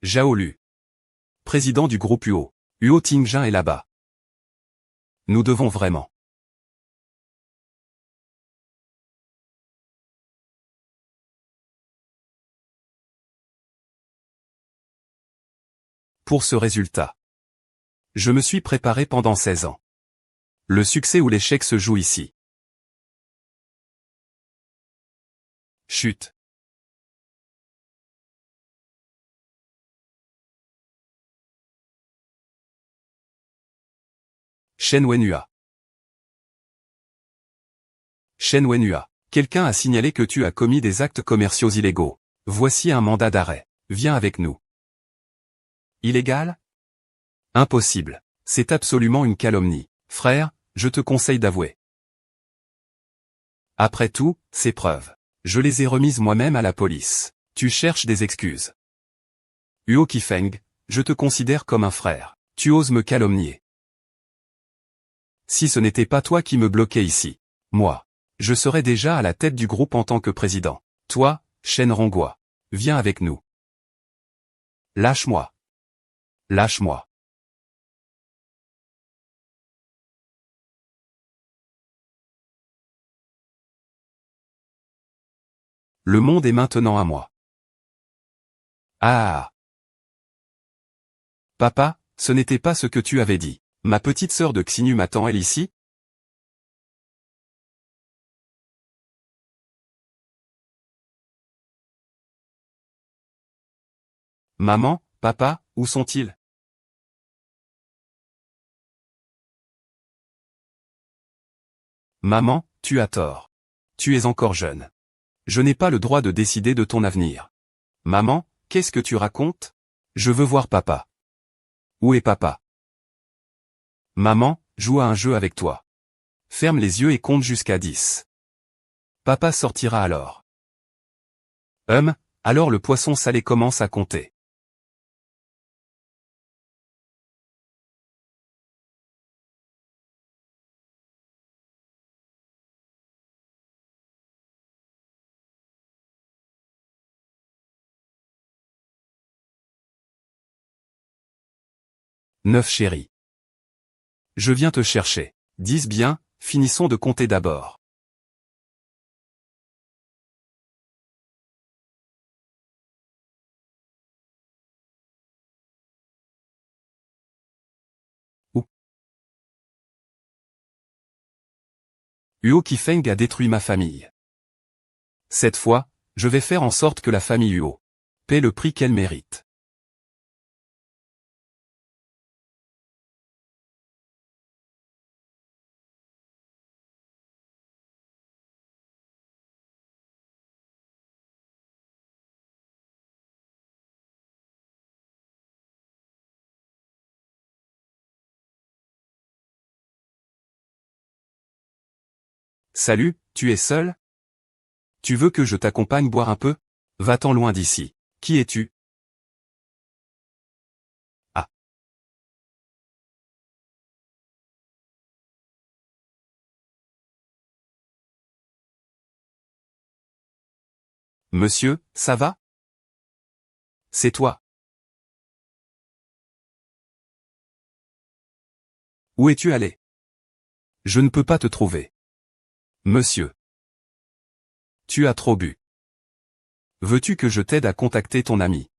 Zhao Lu. Président du groupe UO. UO Tingjin est là-bas. Nous devons vraiment. Pour ce résultat. Je me suis préparé pendant 16 ans. Le succès ou l'échec se joue ici. Chut. Shen Wenhua. Shen Wenhua. Quelqu'un a signalé que tu as commis des actes commerciaux illégaux. Voici un mandat d'arrêt. Viens avec nous. Illégal? Impossible. C'est absolument une calomnie. Frère, je te conseille d'avouer. Après tout, ces preuves. Je les ai remises moi-même à la police. Tu cherches des excuses. Huo Qifeng, je te considère comme un frère. Tu oses me calomnier. Si ce n'était pas toi qui me bloquais ici, moi, je serais déjà à la tête du groupe en tant que président. Toi, Shen Ronghua, viens avec nous. Lâche-moi. Lâche-moi. Le monde est maintenant à moi. Ah. Papa, ce n'était pas ce que tu avais dit. Ma petite sœur de Xinu m'attend elle ici? Maman, papa, où sont-ils? Maman, tu as tort. Tu es encore jeune. Je n'ai pas le droit de décider de ton avenir. Maman, qu'est-ce que tu racontes? Je veux voir papa. Où est papa? Maman, joue à un jeu avec toi. Ferme les yeux et compte jusqu'à 10. Papa sortira alors. Alors le poisson salé commence à compter. Neuf chéri. Je viens te chercher. 10 bien, finissons de compter d'abord. Où? Huo Qifeng a détruit ma famille. Cette fois, je vais faire en sorte que la famille Huo paie le prix qu'elle mérite. Salut, tu es seul? Tu veux que je t'accompagne boire un peu? Va-t'en loin d'ici. Qui es-tu? Ah. Monsieur, ça va? C'est toi. Où es-tu allé? Je ne peux pas te trouver. Monsieur. Tu as trop bu. Veux-tu que je t'aide à contacter ton ami?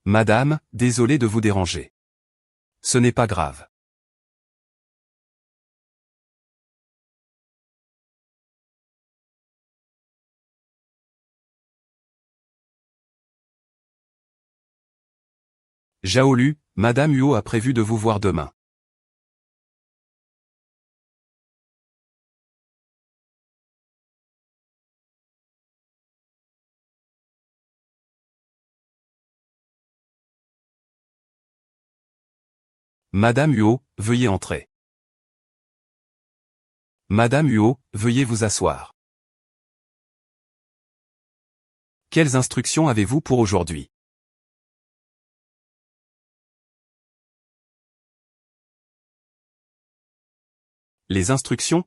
Madame, désolé de vous déranger. Ce n'est pas grave. Zhao Lu, Madame Huo a prévu de vous voir demain. Madame Huo, veuillez entrer. Madame Huo, veuillez vous asseoir. Quelles instructions avez-vous pour aujourd'hui? Les instructions?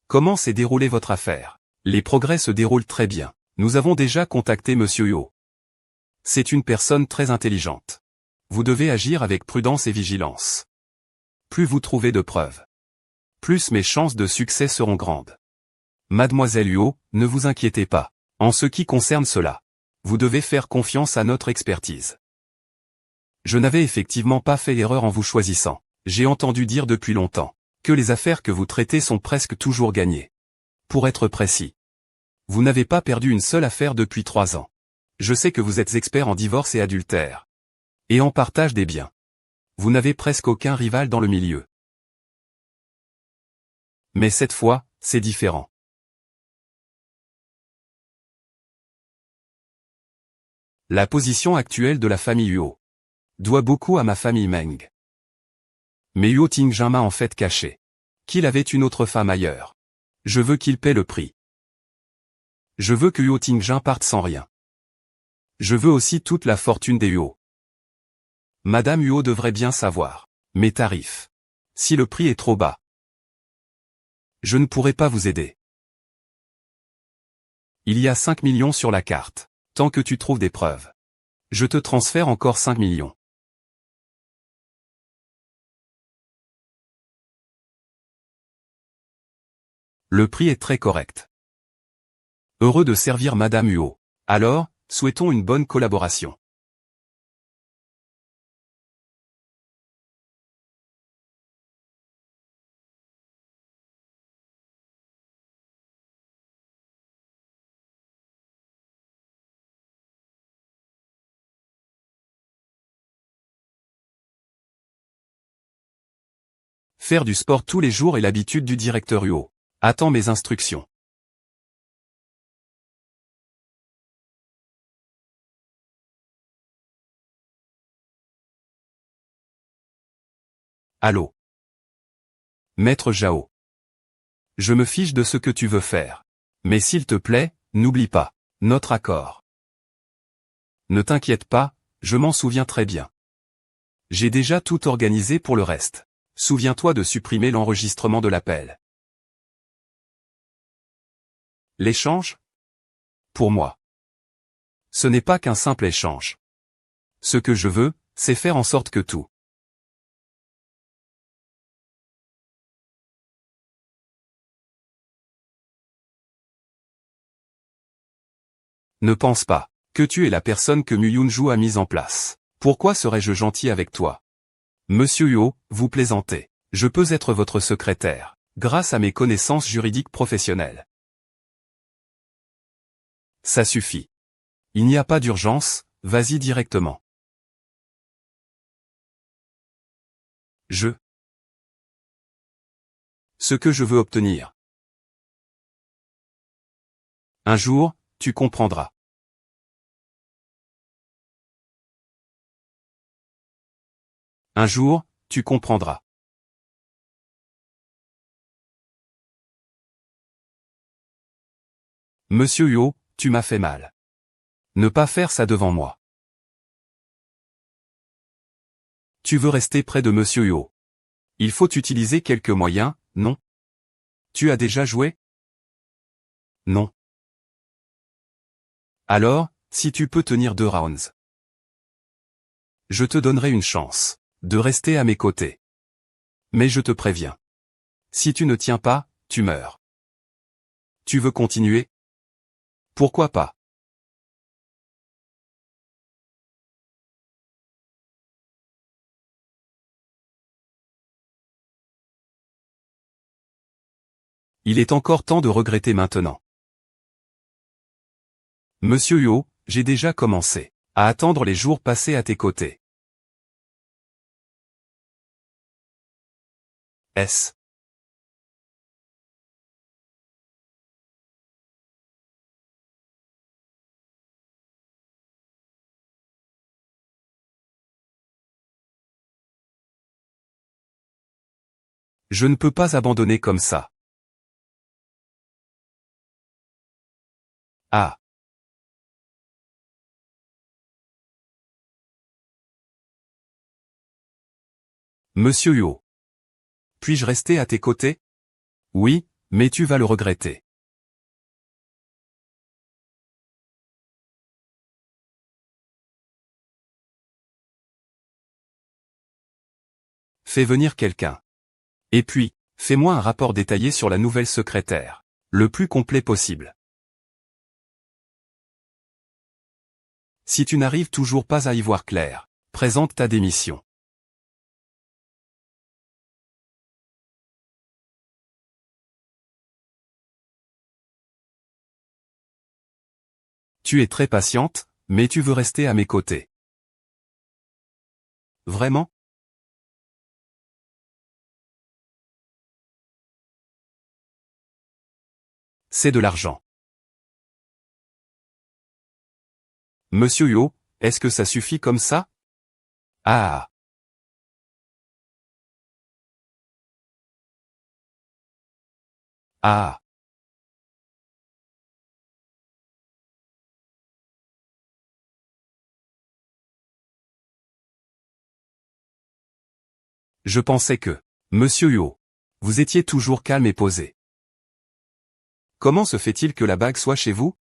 Comment s'est déroulée votre affaire? Les progrès se déroulent très bien. Nous avons déjà contacté Monsieur Huo. C'est une personne très intelligente. Vous devez agir avec prudence et vigilance. Plus vous trouvez de preuves, plus mes chances de succès seront grandes. Mademoiselle Huo, ne vous inquiétez pas. En ce qui concerne cela, vous devez faire confiance à notre expertise. Je n'avais effectivement pas fait l'erreur en vous choisissant. J'ai entendu dire depuis longtemps que les affaires que vous traitez sont presque toujours gagnées. Pour être précis, vous n'avez pas perdu une seule affaire depuis 3 ans. Je sais que vous êtes expert en divorce et adultère. Et en partage des biens. Vous n'avez presque aucun rival dans le milieu. Mais cette fois, c'est différent. La position actuelle de la famille Huo doit beaucoup à ma famille Meng. Mais Huo Tingjun m'a en fait caché qu'il avait une autre femme ailleurs. Je veux qu'il paie le prix. Je veux que Huo Tingjun parte sans rien. Je veux aussi toute la fortune des Huo. Madame Huo devrait bien savoir mes tarifs. Si le prix est trop bas, je ne pourrai pas vous aider. Il y a 5 millions sur la carte. Tant que tu trouves des preuves, je te transfère encore 5 millions. Le prix est très correct. Heureux de servir Madame Huo. Alors, souhaitons une bonne collaboration. Faire du sport tous les jours est l'habitude du directeur Huo. Attends mes instructions. Allô. Maître Zhao. Je me fiche de ce que tu veux faire. Mais s'il te plaît, n'oublie pas notre accord. Ne t'inquiète pas, je m'en souviens très bien. J'ai déjà tout organisé pour le reste. Souviens-toi de supprimer l'enregistrement de l'appel. L'échange? Pour moi, ce n'est pas qu'un simple échange. Ce que je veux, c'est faire en sorte que tout ne pense pas que tu es la personne que Muyunju a mise en place. Pourquoi serais-je gentil avec toi? Monsieur Huo, vous plaisantez. Je peux être votre secrétaire, grâce à mes connaissances juridiques professionnelles. Ça suffit. Il n'y a pas d'urgence, vas-y directement. Ce que je veux obtenir. Un jour, tu comprendras. Un jour, tu comprendras. Monsieur Huo, tu m'as fait mal. Ne pas faire ça devant moi. Tu veux rester près de Monsieur Huo. Il faut utiliser quelques moyens, non? Tu as déjà joué? Non. Alors, si tu peux tenir 2 rounds, je te donnerai une chance de rester à mes côtés. Mais je te préviens. Si tu ne tiens pas, tu meurs. Tu veux continuer? Pourquoi pas? Il est encore temps de regretter maintenant. Monsieur Huo, j'ai déjà commencé à attendre les jours passés à tes côtés. S. Je ne peux pas abandonner comme ça. Ah. Monsieur Huo. Puis-je rester à tes côtés? Oui, mais tu vas le regretter. Fais venir quelqu'un. Et puis, fais-moi un rapport détaillé sur la nouvelle secrétaire. Le plus complet possible. Si tu n'arrives toujours pas à y voir clair, présente ta démission. Tu es très patiente, mais tu veux rester à mes côtés. Vraiment? C'est de l'argent. Monsieur Yo, est-ce que ça suffit comme ça? Ah. Ah. Je pensais que, Monsieur Yo, vous étiez toujours calme et posé. Comment se fait-il que la bague soit chez vous?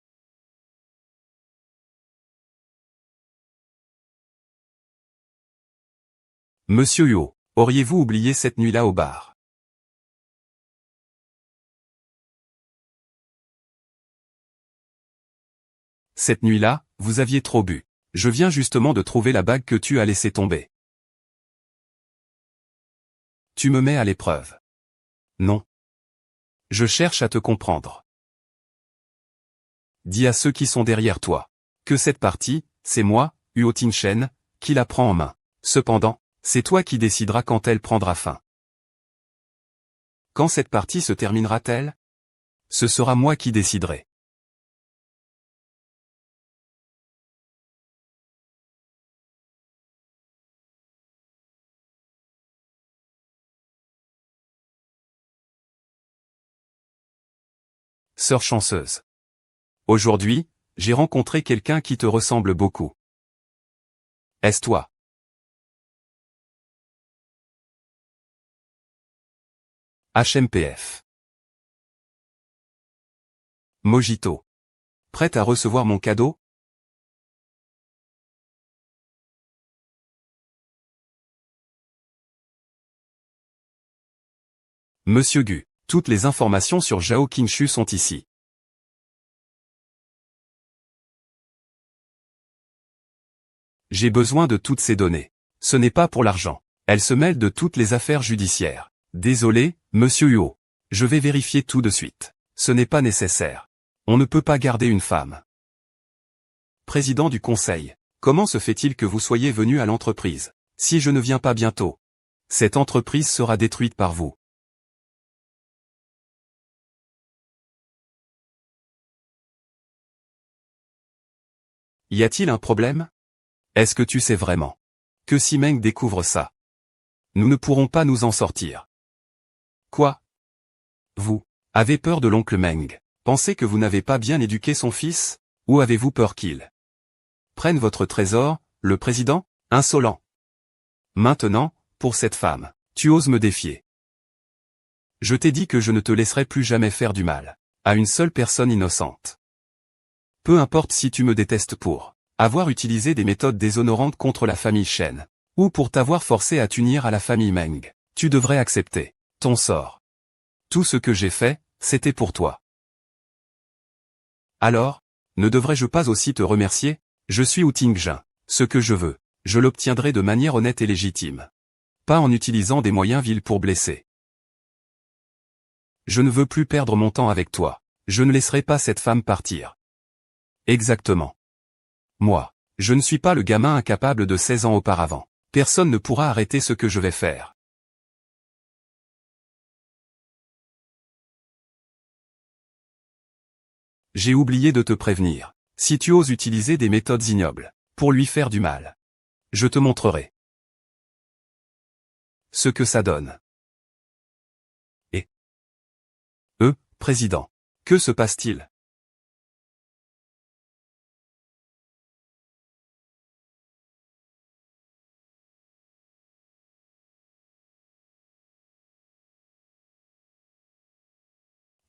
Monsieur Yo, auriez-vous oublié cette nuit-là au bar? Cette nuit-là, vous aviez trop bu. Je viens justement de trouver la bague que tu as laissée tomber. Tu me mets à l'épreuve. Non. Je cherche à te comprendre. Dis à ceux qui sont derrière toi que cette partie, c'est moi, Huo Tingshen, qui la prend en main. Cependant, c'est toi qui décideras quand elle prendra fin. Quand cette partie se terminera-t-elle? Ce sera moi qui déciderai. Sœur chanceuse. Aujourd'hui, j'ai rencontré quelqu'un qui te ressemble beaucoup. Est-ce toi? HMPF. Mojito. Prête à recevoir mon cadeau? Monsieur Gu, toutes les informations sur Zhao Qingshu sont ici. J'ai besoin de toutes ces données. Ce n'est pas pour l'argent. Elles se mêlent de toutes les affaires judiciaires. Désolé, monsieur Huo. Je vais vérifier tout de suite. Ce n'est pas nécessaire. On ne peut pas garder une femme. Président du conseil, comment se fait-il que vous soyez venu à l'entreprise? Si je ne viens pas bientôt, cette entreprise sera détruite par vous. Y a-t-il un problème? Est-ce que tu sais vraiment que si Meng découvre ça, nous ne pourrons pas nous en sortir? Quoi? Vous avez peur de l'oncle Meng? Pensez que vous n'avez pas bien éduqué son fils? Ou avez-vous peur qu'il prenne votre trésor, le président? Insolent. Maintenant, pour cette femme, tu oses me défier. Je t'ai dit que je ne te laisserai plus jamais faire du mal à une seule personne innocente. Peu importe si tu me détestes pour avoir utilisé des méthodes déshonorantes contre la famille Shen, ou pour t'avoir forcé à t'unir à la famille Meng, tu devrais accepter ton sort. Tout ce que j'ai fait, c'était pour toi. Alors, ne devrais-je pas aussi te remercier? Je suis Wu Tingjun. Ce que je veux, je l'obtiendrai de manière honnête et légitime. Pas en utilisant des moyens vils pour blesser. Je ne veux plus perdre mon temps avec toi. Je ne laisserai pas cette femme partir. Exactement. Moi, je ne suis pas le gamin incapable de 16 ans auparavant. Personne ne pourra arrêter ce que je vais faire. J'ai oublié de te prévenir. Si tu oses utiliser des méthodes ignobles pour lui faire du mal, je te montrerai ce que ça donne. Et président, que se passe-t-il?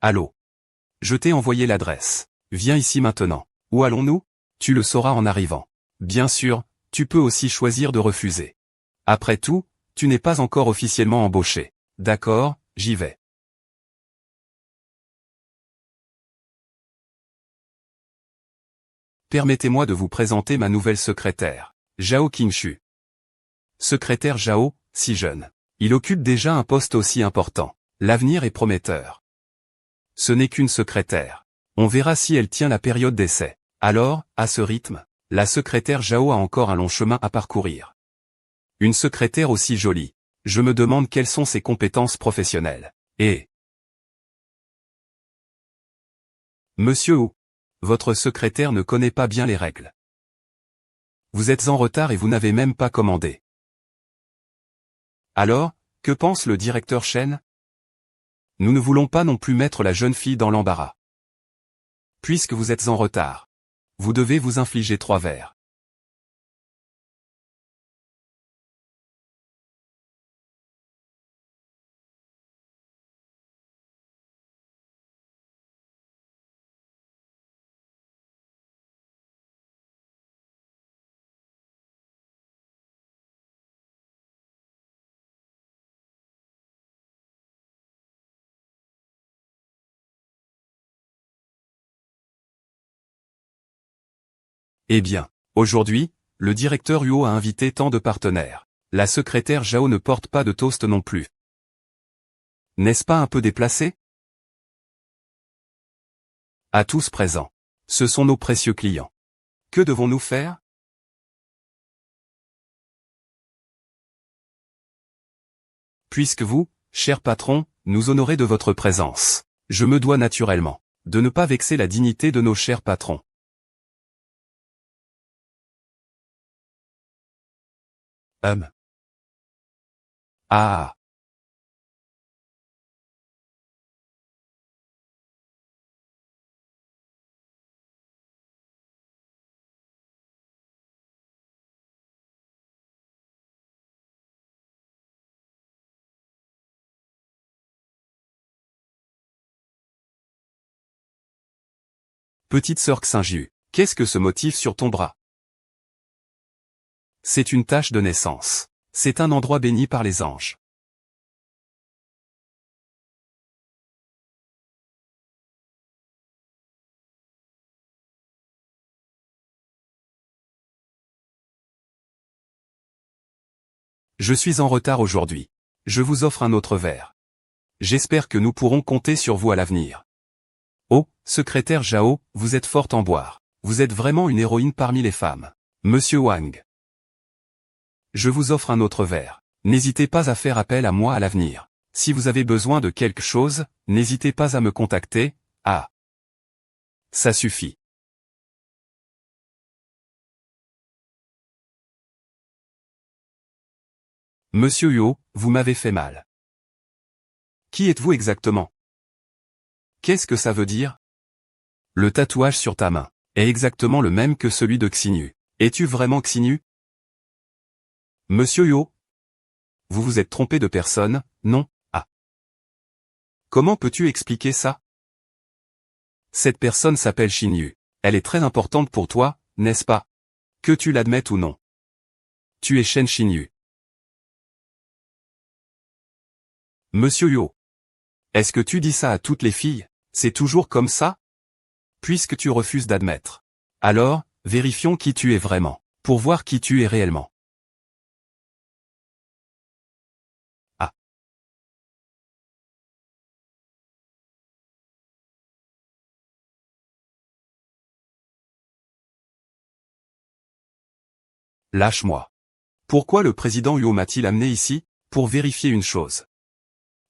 Allô? Je t'ai envoyé l'adresse. Viens ici maintenant. Où allons-nous? Tu le sauras en arrivant. Bien sûr, tu peux aussi choisir de refuser. Après tout, tu n'es pas encore officiellement embauché. D'accord, j'y vais. Permettez-moi de vous présenter ma nouvelle secrétaire, Zhao Qingshu. Secrétaire Zhao, si jeune. Il occupe déjà un poste aussi important. L'avenir est prometteur. Ce n'est qu'une secrétaire. On verra si elle tient la période d'essai. Alors, à ce rythme, la secrétaire Zhao a encore un long chemin à parcourir. Une secrétaire aussi jolie. Je me demande quelles sont ses compétences professionnelles. Et... Monsieur Wu, votre secrétaire ne connaît pas bien les règles. Vous êtes en retard et vous n'avez même pas commandé. Alors, que pense le directeur Chen? Nous ne voulons pas non plus mettre la jeune fille dans l'embarras. Puisque vous êtes en retard, vous devez vous infliger 3 verres. Eh bien, aujourd'hui, le directeur Huo a invité tant de partenaires. La secrétaire Zhao ne porte pas de toast non plus. N'est-ce pas un peu déplacé? À tous présents. Ce sont nos précieux clients. Que devons-nous faire? Puisque vous, cher patron, nous honorez de votre présence, je me dois naturellement de ne pas vexer la dignité de nos chers patrons. Ah. Petite sœur Xinjiu, qu'est-ce que ce motif sur ton bras? C'est une tache de naissance. C'est un endroit béni par les anges. Je suis en retard aujourd'hui. Je vous offre un autre verre. J'espère que nous pourrons compter sur vous à l'avenir. Oh, secrétaire Zhao, vous êtes forte en boire. Vous êtes vraiment une héroïne parmi les femmes. Monsieur Wang. Je vous offre un autre verre. N'hésitez pas à faire appel à moi à l'avenir. Si vous avez besoin de quelque chose, n'hésitez pas à me contacter. Ah. Ça suffit. Monsieur Huo, vous m'avez fait mal. Qui êtes-vous exactement? Qu'est-ce que ça veut dire? Le tatouage sur ta main est exactement le même que celui de Xinyu. Es-tu vraiment Xinyu? Monsieur Huo? Vous vous êtes trompé de personne, non? Ah. Comment peux-tu expliquer ça? Cette personne s'appelle Xinyu. Elle est très importante pour toi, n'est-ce pas? Que tu l'admettes ou non. Tu es Shen Xinyu. Monsieur Huo. Est-ce que tu dis ça à toutes les filles? C'est toujours comme ça? Puisque tu refuses d'admettre. Alors, vérifions qui tu es vraiment, pour voir qui tu es réellement. Ah. Lâche-moi. Pourquoi le président Huo m'a-t-il amené ici? Pour vérifier une chose.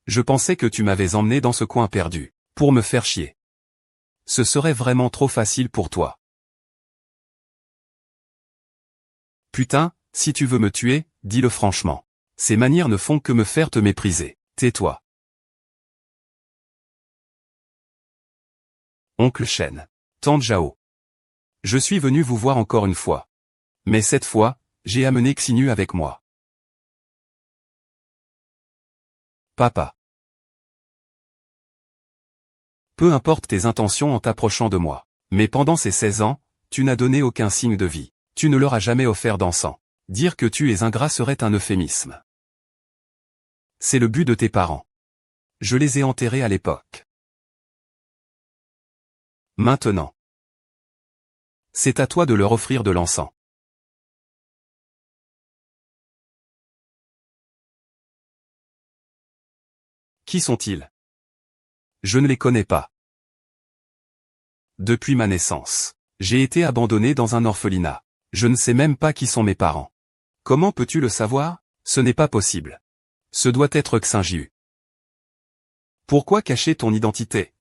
Je pensais que tu m'avais emmené dans ce coin perdu, pour me faire chier. Ce serait vraiment trop facile pour toi. Putain, si tu veux me tuer, dis-le franchement. Ces manières ne font que me faire te mépriser. Tais-toi. Oncle Shen. Tante Zhao. Je suis venu vous voir encore une fois. Mais cette fois, j'ai amené Xinyu avec moi. Papa. Peu importe tes intentions en t'approchant de moi. Mais pendant ces 16 ans, tu n'as donné aucun signe de vie. Tu ne leur as jamais offert d'encens. Dire que tu es ingrat serait un euphémisme. C'est le but de tes parents. Je les ai enterrés à l'époque. Maintenant. C'est à toi de leur offrir de l'encens. Qui sont-ils? Je ne les connais pas. Depuis ma naissance, j'ai été abandonné dans un orphelinat. Je ne sais même pas qui sont mes parents. Comment peux-tu le savoir? Ce n'est pas possible. Ce doit être Xinjiu. Pourquoi cacher ton identité?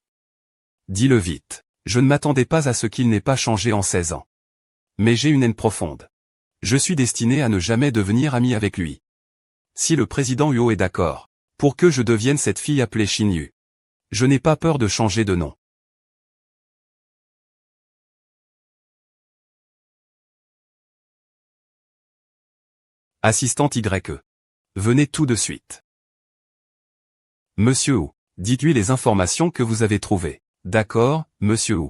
Dis-le vite. Je ne m'attendais pas à ce qu'il n'ait pas changé en 16 ans. Mais j'ai une haine profonde. Je suis destiné à ne jamais devenir ami avec lui. Si le président Huo est d'accord, pour que je devienne cette fille appelée Xinyu, je n'ai pas peur de changer de nom. Assistante YE. Venez tout de suite. Monsieur Wu, dites-lui les informations que vous avez trouvées. D'accord, monsieur Wu.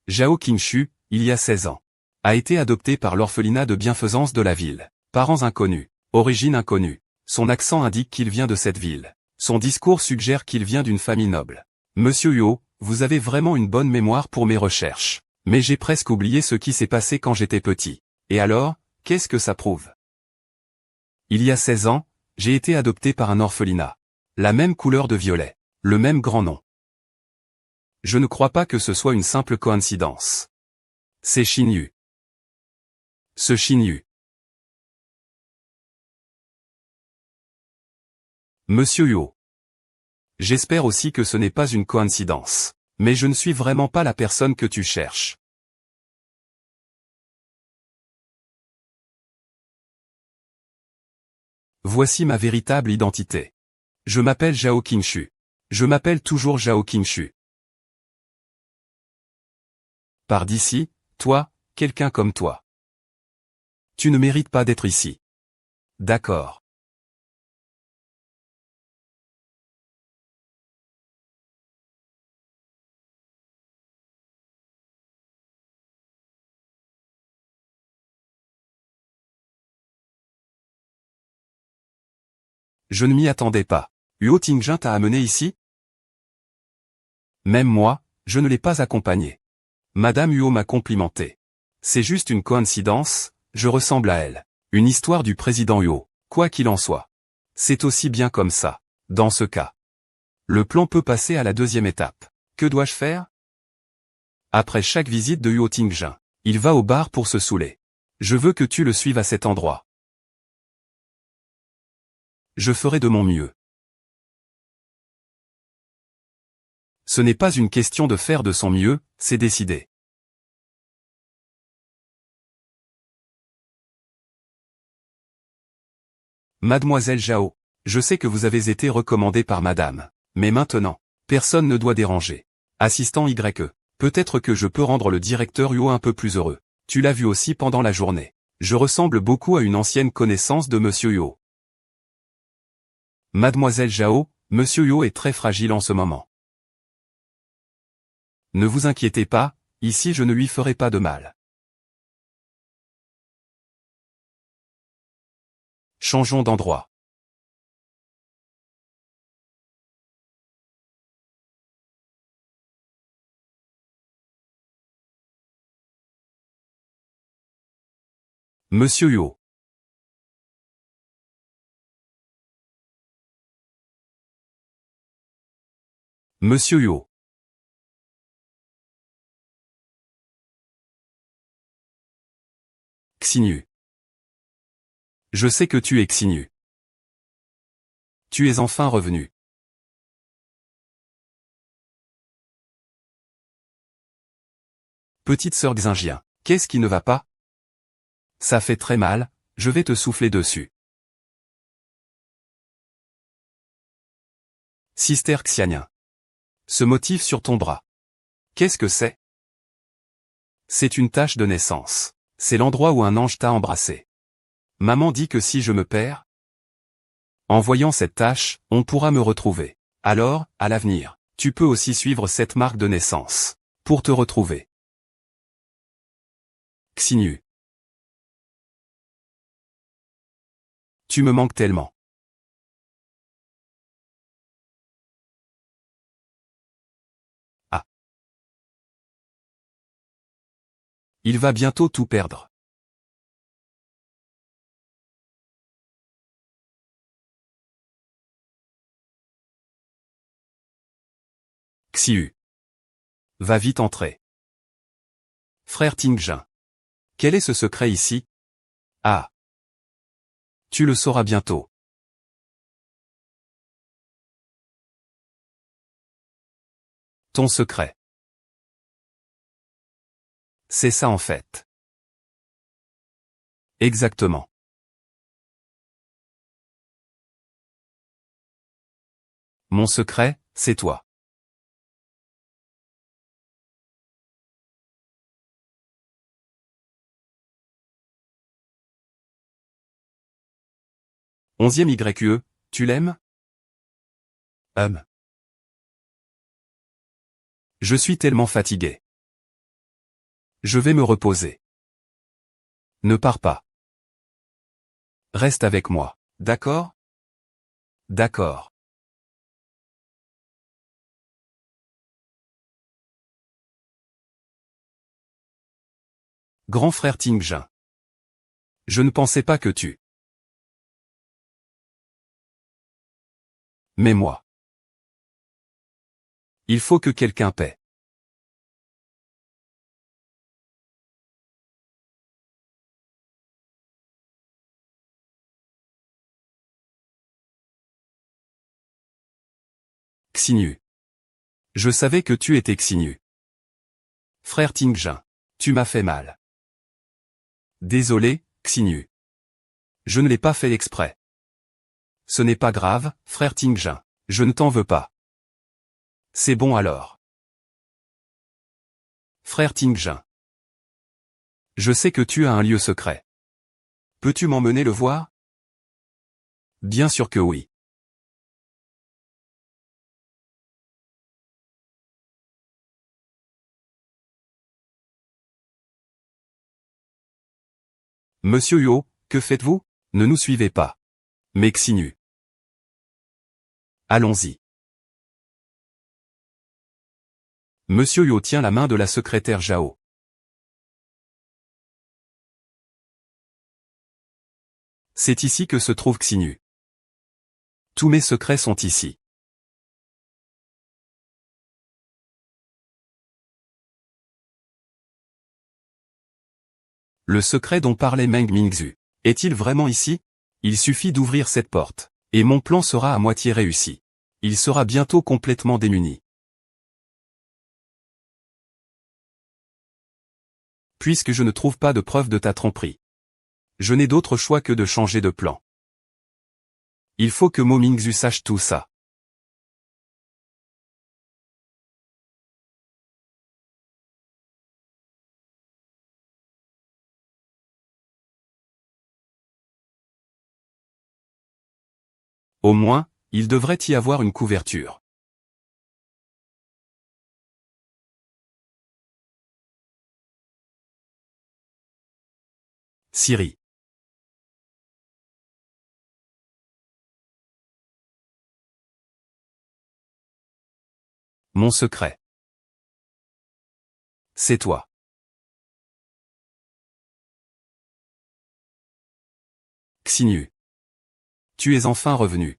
Zhao Qingshu, il y a 16 ans, a été adopté par l'orphelinat de bienfaisance de la ville. Parents inconnus, origine inconnue. Son accent indique qu'il vient de cette ville. Son discours suggère qu'il vient d'une famille noble. Monsieur Huo, vous avez vraiment une bonne mémoire pour mes recherches. Mais j'ai presque oublié ce qui s'est passé quand j'étais petit. Et alors, qu'est-ce que ça prouve? Il y a 16 ans, j'ai été adopté par un orphelinat. La même couleur de violet. Le même grand nom. Je ne crois pas que ce soit une simple coïncidence. C'est Xinyu. Ce Xinyu. Monsieur Huo. J'espère aussi que ce n'est pas une coïncidence. Mais je ne suis vraiment pas la personne que tu cherches. Voici ma véritable identité. Je m'appelle Zhao Qingshu. Je m'appelle toujours Zhao Qingshu. Pars d'ici, toi, quelqu'un comme toi. Tu ne mérites pas d'être ici. D'accord. Je ne m'y attendais pas. Huo Tingjun t'a amené ici? Même moi, je ne l'ai pas accompagné. Madame Huo m'a complimenté. C'est juste une coïncidence, je ressemble à elle. Une histoire du président Huo, quoi qu'il en soit. C'est aussi bien comme ça. Dans ce cas, le plan peut passer à la deuxième étape. Que dois-je faire? Après chaque visite de Huo Tingjun, il va au bar pour se saouler. Je veux que tu le suives à cet endroit. Je ferai de mon mieux. Ce n'est pas une question de faire de son mieux, c'est décidé. Mademoiselle Zhao, je sais que vous avez été recommandée par madame. Mais maintenant, personne ne doit déranger. Assistant YE, peut-être que je peux rendre le directeur Huo un peu plus heureux. Tu l'as vu aussi pendant la journée. Je ressemble beaucoup à une ancienne connaissance de Monsieur Huo. Mademoiselle Zhao, Monsieur Huo est très fragile en ce moment. Ne vous inquiétez pas, ici je ne lui ferai pas de mal. Changeons d'endroit. Monsieur Huo. Monsieur Huo. Xinyu. Je sais que tu es Xinyu. Tu es enfin revenu. Petite sœur Xinjian, qu'est-ce qui ne va pas? Ça fait très mal, je vais te souffler dessus. Sister Xianyan. Ce motif sur ton bras. Qu'est-ce que c'est? C'est une tache de naissance. C'est l'endroit où un ange t'a embrassé. Maman dit que si je me perds, en voyant cette tache, on pourra me retrouver. Alors, à l'avenir, tu peux aussi suivre cette marque de naissance. Pour te retrouver. Xinyu. Tu me manques tellement. Il va bientôt tout perdre. Xiu. Va vite entrer. Frère Tingjin. Quel est ce secret ici? Ah. Tu le sauras bientôt. Ton secret. C'est ça en fait. Exactement. Mon secret, c'est toi. Onzième YE, tu l'aimes? Je suis tellement fatigué. Je vais me reposer. Ne pars pas. Reste avec moi. D'accord? D'accord. Grand frère Tingjin. Je ne pensais pas que tu... Mais moi. Il faut que quelqu'un paie. Xinyu. Je savais que tu étais Xinyu. Frère Tingjin. Tu m'as fait mal. Désolé, Xinyu. Je ne l'ai pas fait exprès. Ce n'est pas grave, frère Tingjin. Je ne t'en veux pas. C'est bon alors. Frère Tingjin. Je sais que tu as un lieu secret. Peux-tu m'emmener le voir? Bien sûr que oui. Monsieur Huo, que faites-vous? Ne nous suivez pas. Mais Xinyu. Allons-y. Monsieur Huo tient la main de la secrétaire Zhao. C'est ici que se trouve Xinyu. Tous mes secrets sont ici. Le secret dont parlait Meng Mingzhu. Est-il vraiment ici? Il suffit d'ouvrir cette porte. Et mon plan sera à moitié réussi. Il sera bientôt complètement démuni. Puisque je ne trouve pas de preuve de ta tromperie. Je n'ai d'autre choix que de changer de plan. Il faut que Mo Mingzhu sache tout ça. Au moins, il devrait y avoir une couverture. Siri. Mon secret. C'est toi. Xinyu. Tu es enfin revenu.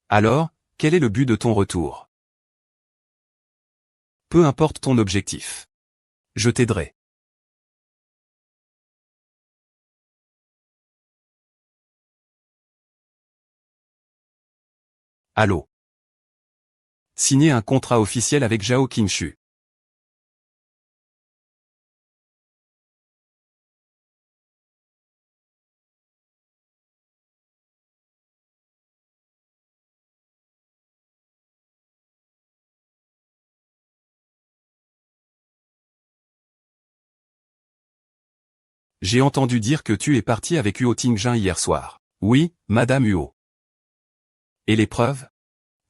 Alors, quel est le but de ton retour? Peu importe ton objectif. Je t'aiderai. Allô. Signer un contrat officiel avec Zhao Qingshu. J'ai entendu dire que tu es parti avec Huo Tingjin hier soir. Oui, Madame Huo. Et les preuves?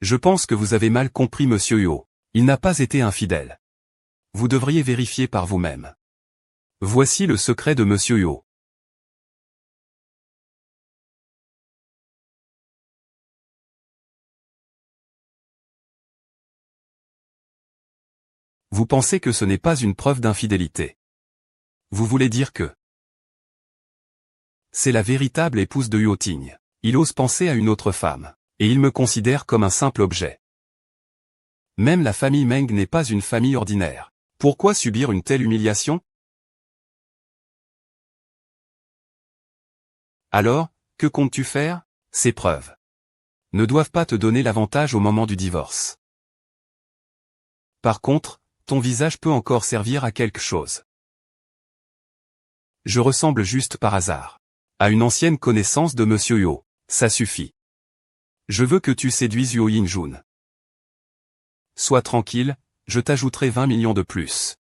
Je pense que vous avez mal compris Monsieur Huo. Il n'a pas été infidèle. Vous devriez vérifier par vous-même. Voici le secret de Monsieur Huo. Vous pensez que ce n'est pas une preuve d'infidélité. Vous voulez dire que c'est la véritable épouse de Huo Ting. Il ose penser à une autre femme. Et il me considère comme un simple objet. Même la famille Meng n'est pas une famille ordinaire. Pourquoi subir une telle humiliation? Alors, que comptes-tu faire? Ces preuves ne doivent pas te donner l'avantage au moment du divorce. Par contre, ton visage peut encore servir à quelque chose. Je ressemble juste par hasard à une ancienne connaissance de Monsieur Huo. Ça suffit. Je veux que tu séduises Huo Yingjun. Sois tranquille, je t'ajouterai 20 millions de plus.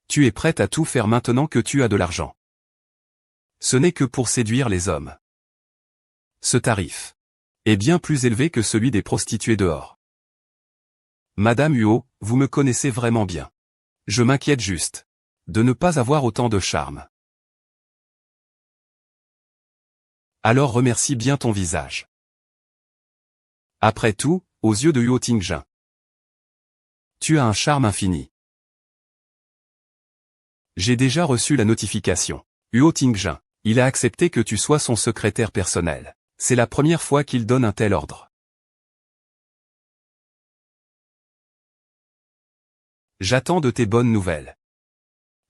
Tu es prête à tout faire maintenant que tu as de l'argent. Ce n'est que pour séduire les hommes. Ce tarif est bien plus élevé que celui des prostituées dehors. Madame Huo, vous me connaissez vraiment bien. Je m'inquiète juste de ne pas avoir autant de charme. Alors remercie bien ton visage. Après tout, aux yeux de Huo Tingjun, tu as un charme infini. J'ai déjà reçu la notification. Huo Tingjun, il a accepté que tu sois son secrétaire personnel. C'est la première fois qu'il donne un tel ordre. J'attends de tes bonnes nouvelles.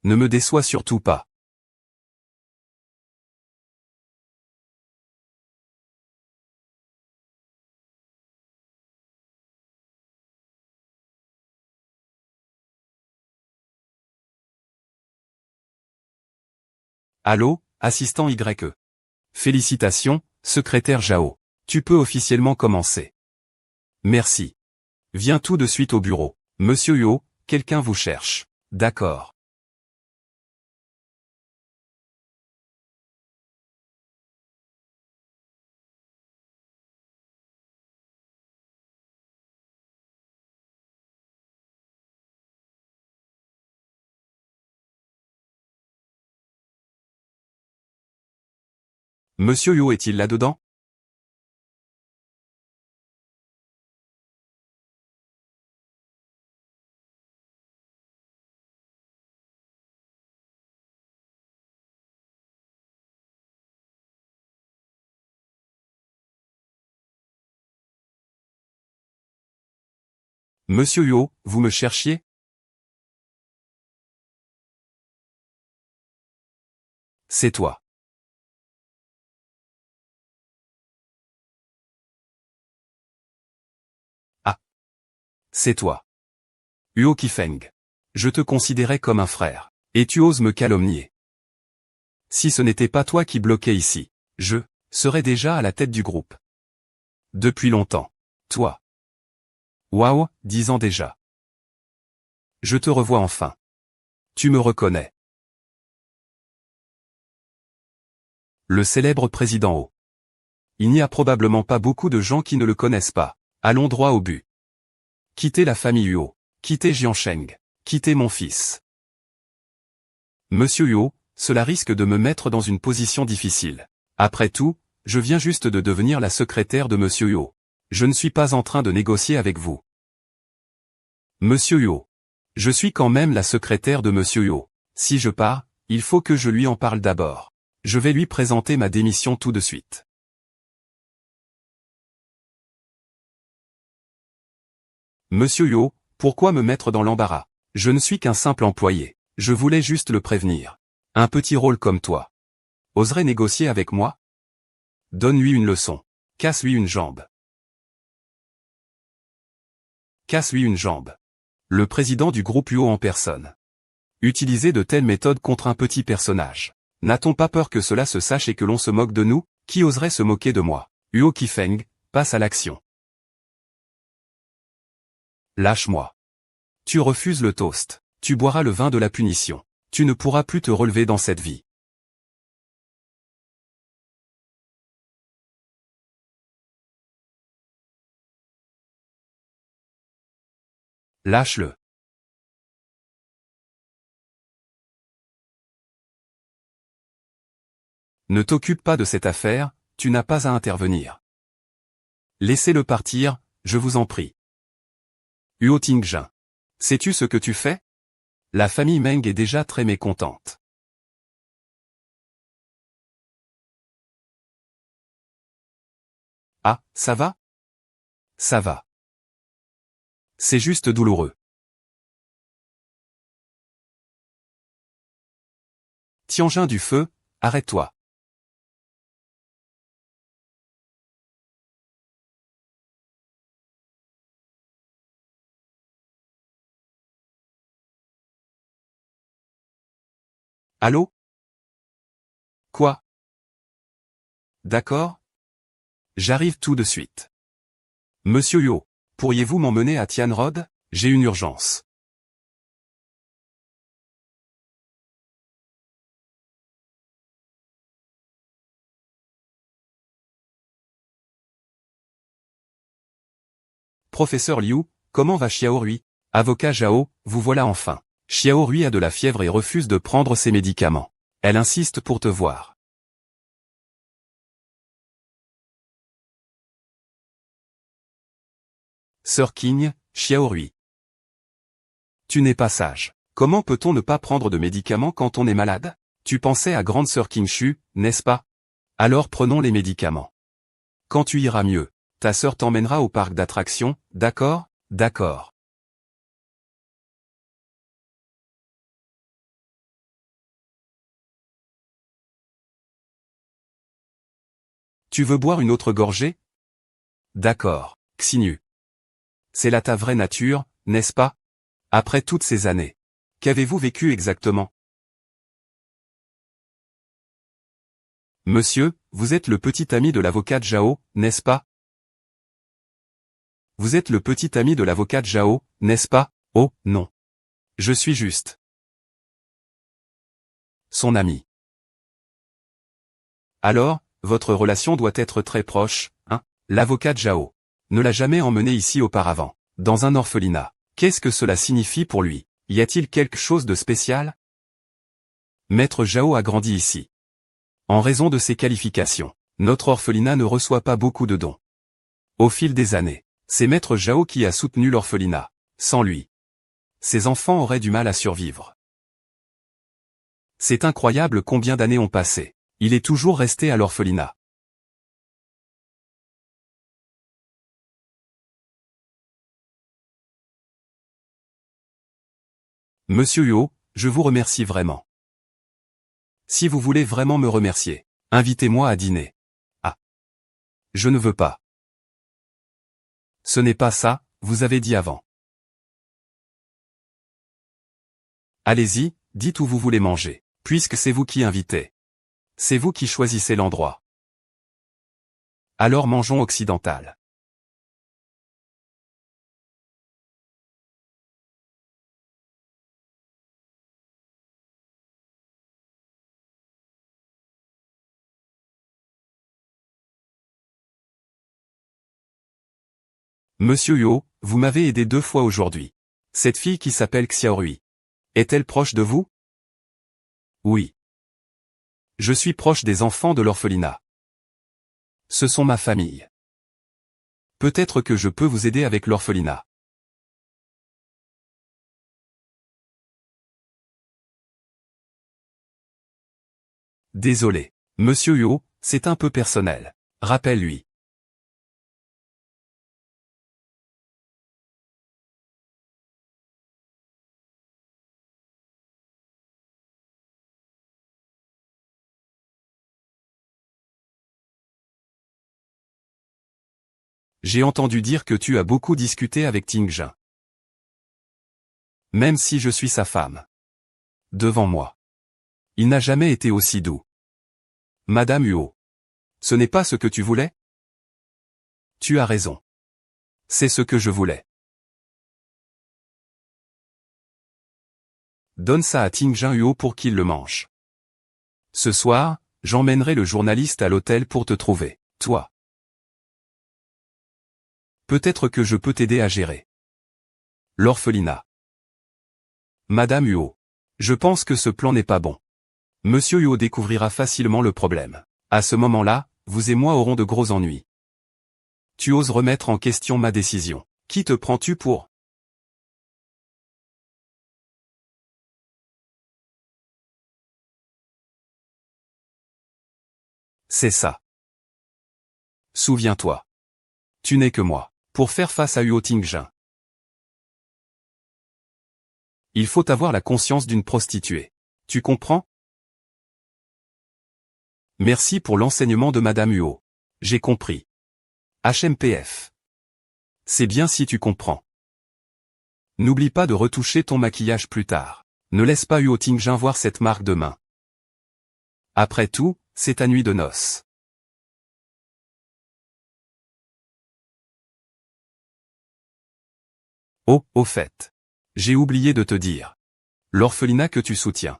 Ne me déçois surtout pas. Allô, assistant YE. Félicitations, secrétaire Zhao. Tu peux officiellement commencer. Merci. Viens tout de suite au bureau. Monsieur Huo, quelqu'un vous cherche. D'accord. Monsieur Huo est-il là-dedans? Monsieur Huo, vous me cherchiez? C'est toi. Ah. C'est toi. Huo Qifeng. Je te considérais comme un frère. Et tu oses me calomnier. Si ce n'était pas toi qui bloquais ici, je serais déjà à la tête du groupe. Depuis longtemps. Toi. Waouh, 10 ans déjà. Je te revois enfin. Tu me reconnais. Le célèbre président O. Il n'y a probablement pas beaucoup de gens qui ne le connaissent pas. Allons droit au but. Quittez la famille Huo. Quittez Jiansheng. Quittez mon fils. Monsieur Huo, cela risque de me mettre dans une position difficile. Après tout, je viens juste de devenir la secrétaire de Monsieur Huo. Je ne suis pas en train de négocier avec vous. Monsieur Huo. Je suis quand même la secrétaire de Monsieur Huo. Si je pars, il faut que je lui en parle d'abord. Je vais lui présenter ma démission tout de suite. Monsieur Huo, pourquoi me mettre dans l'embarras? Je ne suis qu'un simple employé. Je voulais juste le prévenir. Un petit rôle comme toi. Oserait négocier avec moi? Donne-lui une leçon. Casse-lui une jambe. Casse-lui une jambe. Le président du groupe Huo en personne. Utiliser de telles méthodes contre un petit personnage. N'a-t-on pas peur que cela se sache et que l'on se moque de nous? Qui oserait se moquer de moi? Huo Qifeng, passe à l'action. Lâche-moi. Tu refuses le toast. Tu boiras le vin de la punition. Tu ne pourras plus te relever dans cette vie. Lâche-le. Ne t'occupe pas de cette affaire, tu n'as pas à intervenir. Laissez-le partir, je vous en prie. Huo Tingjun. Sais-tu ce que tu fais? La famille Meng est déjà très mécontente. Ah, ça va? Ça va. C'est juste douloureux. Tianjin du feu, arrête-toi. Allô? Quoi? D'accord? J'arrive tout de suite. Monsieur Yo, pourriez-vous m'emmener à Tianrod? J'ai une urgence. Professeur Liu, comment va Xiao Rui? Avocat Zhao, vous voilà enfin. Xiao Rui a de la fièvre et refuse de prendre ses médicaments. Elle insiste pour te voir. Sir King, Xiao Rui. Tu n'es pas sage. Comment peut-on ne pas prendre de médicaments quand on est malade? Tu pensais à grande sœur King Shu, n'est-ce pas? Alors prenons les médicaments. Quand tu iras mieux, ta sœur t'emmènera au parc d'attractions, d'accord? D'accord. Tu veux boire une autre gorgée? D'accord, Xinu. C'est là ta vraie nature, n'est-ce pas? Après toutes ces années. Qu'avez-vous vécu exactement? Monsieur, vous êtes le petit ami de l'avocat Zhao, n'est-ce pas? Vous êtes le petit ami de l'avocat Zhao, n'est-ce pas? Oh, non. Je suis juste son ami. Alors, votre relation doit être très proche, hein? L'avocat Zhao ne l'a jamais emmené ici auparavant, dans un orphelinat. Qu'est-ce que cela signifie pour lui? Y a-t-il quelque chose de spécial? Maître Zhao a grandi ici. En raison de ses qualifications, notre orphelinat ne reçoit pas beaucoup de dons. Au fil des années, c'est Maître Zhao qui a soutenu l'orphelinat. Sans lui, ses enfants auraient du mal à survivre. C'est incroyable combien d'années ont passé. Il est toujours resté à l'orphelinat. Monsieur Huo, je vous remercie vraiment. Si vous voulez vraiment me remercier, invitez-moi à dîner. Ah. Je ne veux pas. Ce n'est pas ça, vous avez dit avant. Allez-y, dites où vous voulez manger, puisque c'est vous qui invitez. C'est vous qui choisissez l'endroit. Alors mangeons occidental. Monsieur Huo, vous m'avez aidé 2 fois aujourd'hui. Cette fille qui s'appelle Xiaorui. Est-elle proche de vous? Oui. Je suis proche des enfants de l'orphelinat. Ce sont ma famille. Peut-être que je peux vous aider avec l'orphelinat. Désolé. Monsieur Huo, c'est un peu personnel. Rappelle-lui. J'ai entendu dire que tu as beaucoup discuté avec Tingjin. Même si je suis sa femme. Devant moi. Il n'a jamais été aussi doux. Madame Huo. Ce n'est pas ce que tu voulais? Tu as raison. C'est ce que je voulais. Donne ça à Tingjin Huo pour qu'il le mange. Ce soir, j'emmènerai le journaliste à l'hôtel pour te trouver, toi. Peut-être que je peux t'aider à gérer. L'orphelinat. Madame Huo. Je pense que ce plan n'est pas bon. Monsieur Huo découvrira facilement le problème. À ce moment-là, vous et moi aurons de gros ennuis. Tu oses remettre en question ma décision. Qui te prends-tu pour? C'est ça. Souviens-toi. Tu n'es que moi. Pour faire face à Huo Tingjin. Il faut avoir la conscience d'une prostituée. Tu comprends? Merci pour l'enseignement de Madame Huo. J'ai compris. HMPF. C'est bien si tu comprends. N'oublie pas de retoucher ton maquillage plus tard. Ne laisse pas Huo Tingjin voir cette marque demain. Après tout, c'est ta nuit de noces. Oh, au fait. J'ai oublié de te dire. L'orphelinat que tu soutiens.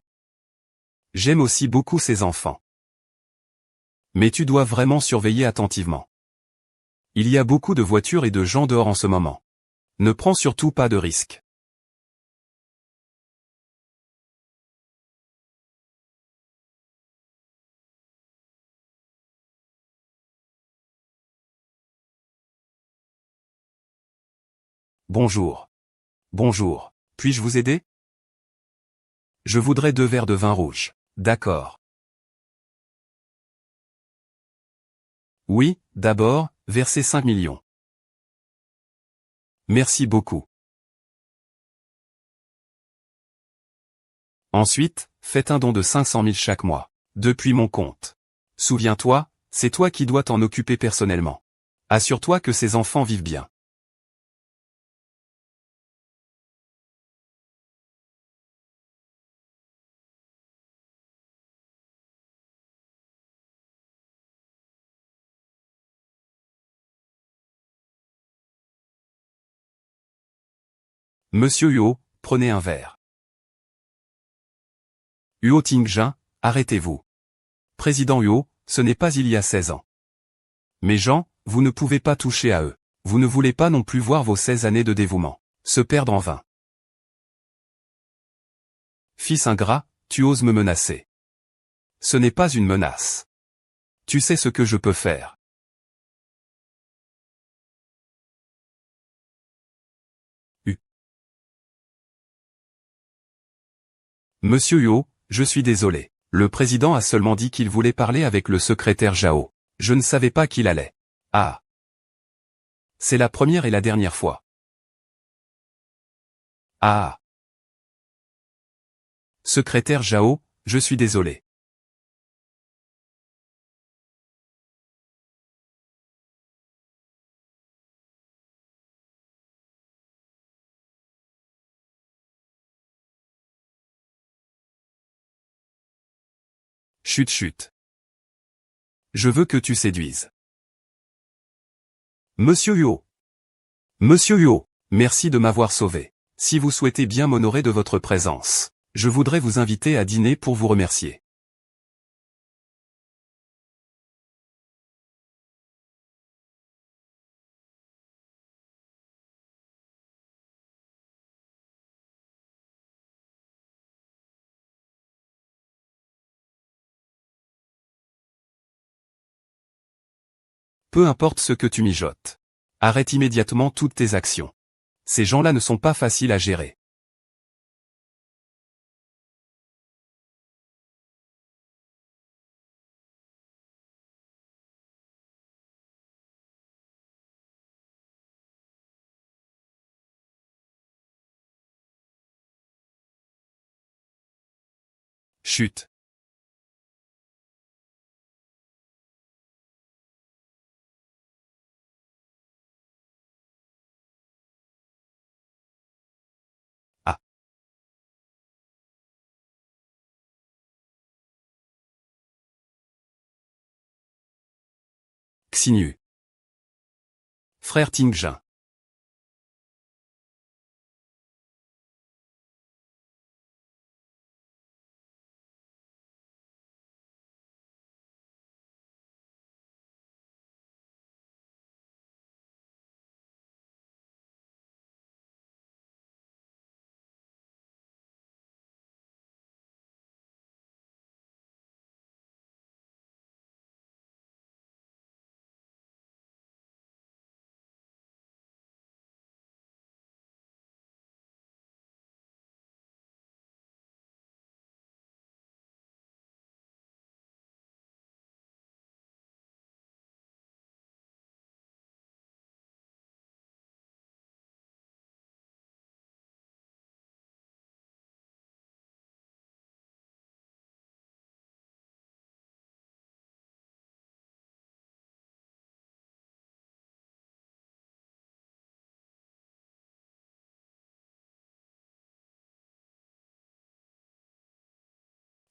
J'aime aussi beaucoup ces enfants. Mais tu dois vraiment surveiller attentivement. Il y a beaucoup de voitures et de gens dehors en ce moment. Ne prends surtout pas de risques. Bonjour. Bonjour. Puis-je vous aider? Je voudrais 2 verres de vin rouge. D'accord. Oui, d'abord, versez 5 millions. Merci beaucoup. Ensuite, faites un don de 500 000 chaque mois. Depuis mon compte. Souviens-toi, c'est toi qui dois t'en occuper personnellement. Assure-toi que ces enfants vivent bien. Monsieur Huo, prenez un verre. Huo Tingjin, arrêtez-vous. Président Huo, ce n'est pas il y a 16 ans. Mes gens, vous ne pouvez pas toucher à eux. Vous ne voulez pas non plus voir vos 16 années de dévouement se perdre en vain. Fils ingrat, tu oses me menacer. Ce n'est pas une menace. Tu sais ce que je peux faire. U. Monsieur Huo, je suis désolé. Le président a seulement dit qu'il voulait parler avec le secrétaire Zhao. Je ne savais pas qu'il allait. Ah. C'est la première et la dernière fois. Ah. Secrétaire Zhao, je suis désolé. Chut chut. Je veux que tu séduises. Monsieur Huo. Monsieur Huo, merci de m'avoir sauvé. Si vous souhaitez bien m'honorer de votre présence, je voudrais vous inviter à dîner pour vous remercier. Peu importe ce que tu mijotes. Arrête immédiatement toutes tes actions. Ces gens-là ne sont pas faciles à gérer. Chut. Ah. Xinyu. Frère Tingjin.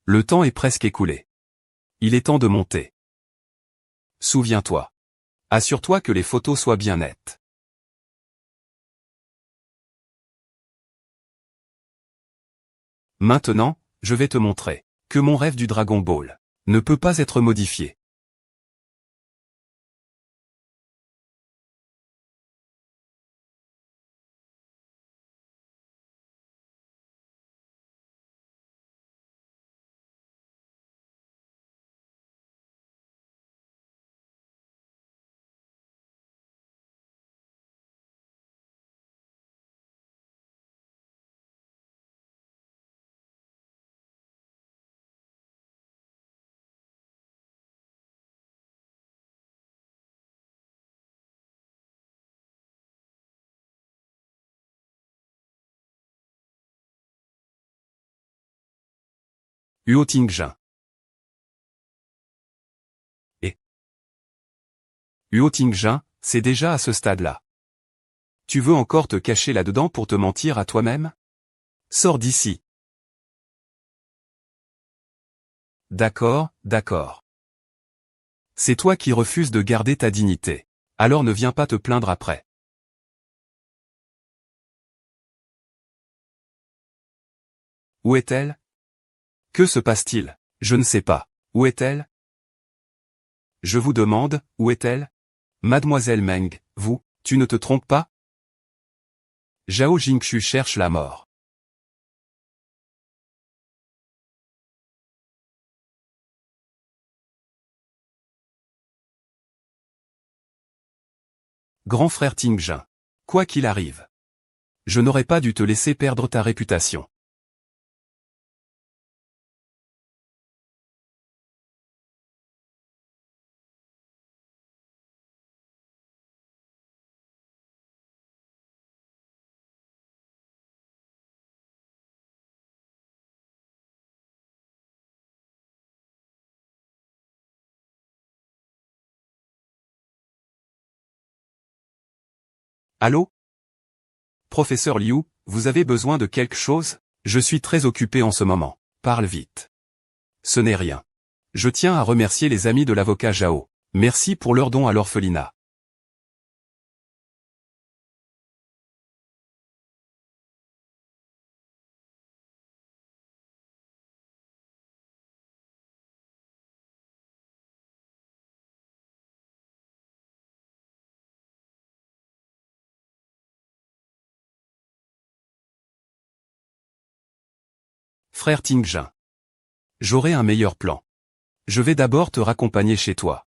Le temps est presque écoulé. Il est temps de monter. Souviens-toi. Assure-toi que les photos soient bien nettes. Maintenant, je vais te montrer que mon rêve du Dragon Ball ne peut pas être modifié. Huo Tingjin. Et Huo Tingjin, c'est déjà à ce stade-là. Tu veux encore te cacher là-dedans pour te mentir à toi-même? Sors d'ici. D'accord, d'accord. C'est toi qui refuses de garder ta dignité. Alors ne viens pas te plaindre après. Où est-elle? Que se passe-t-il? Je ne sais pas. Où est-elle? Je vous demande, où est-elle? Mademoiselle Meng, tu ne te trompes pas? Zhao Jingxu cherche la mort. Grand frère Tingjin. Quoi qu'il arrive. Je n'aurais pas dû te laisser perdre ta réputation. Allô? Professeur Liu, vous avez besoin de quelque chose? Je suis très occupé en ce moment. Parle vite. Ce n'est rien. Je tiens à remercier les amis de l'avocat Zhao. Merci pour leur don à l'orphelinat. Frère Tingjin. J'aurai un meilleur plan. Je vais d'abord te raccompagner chez toi.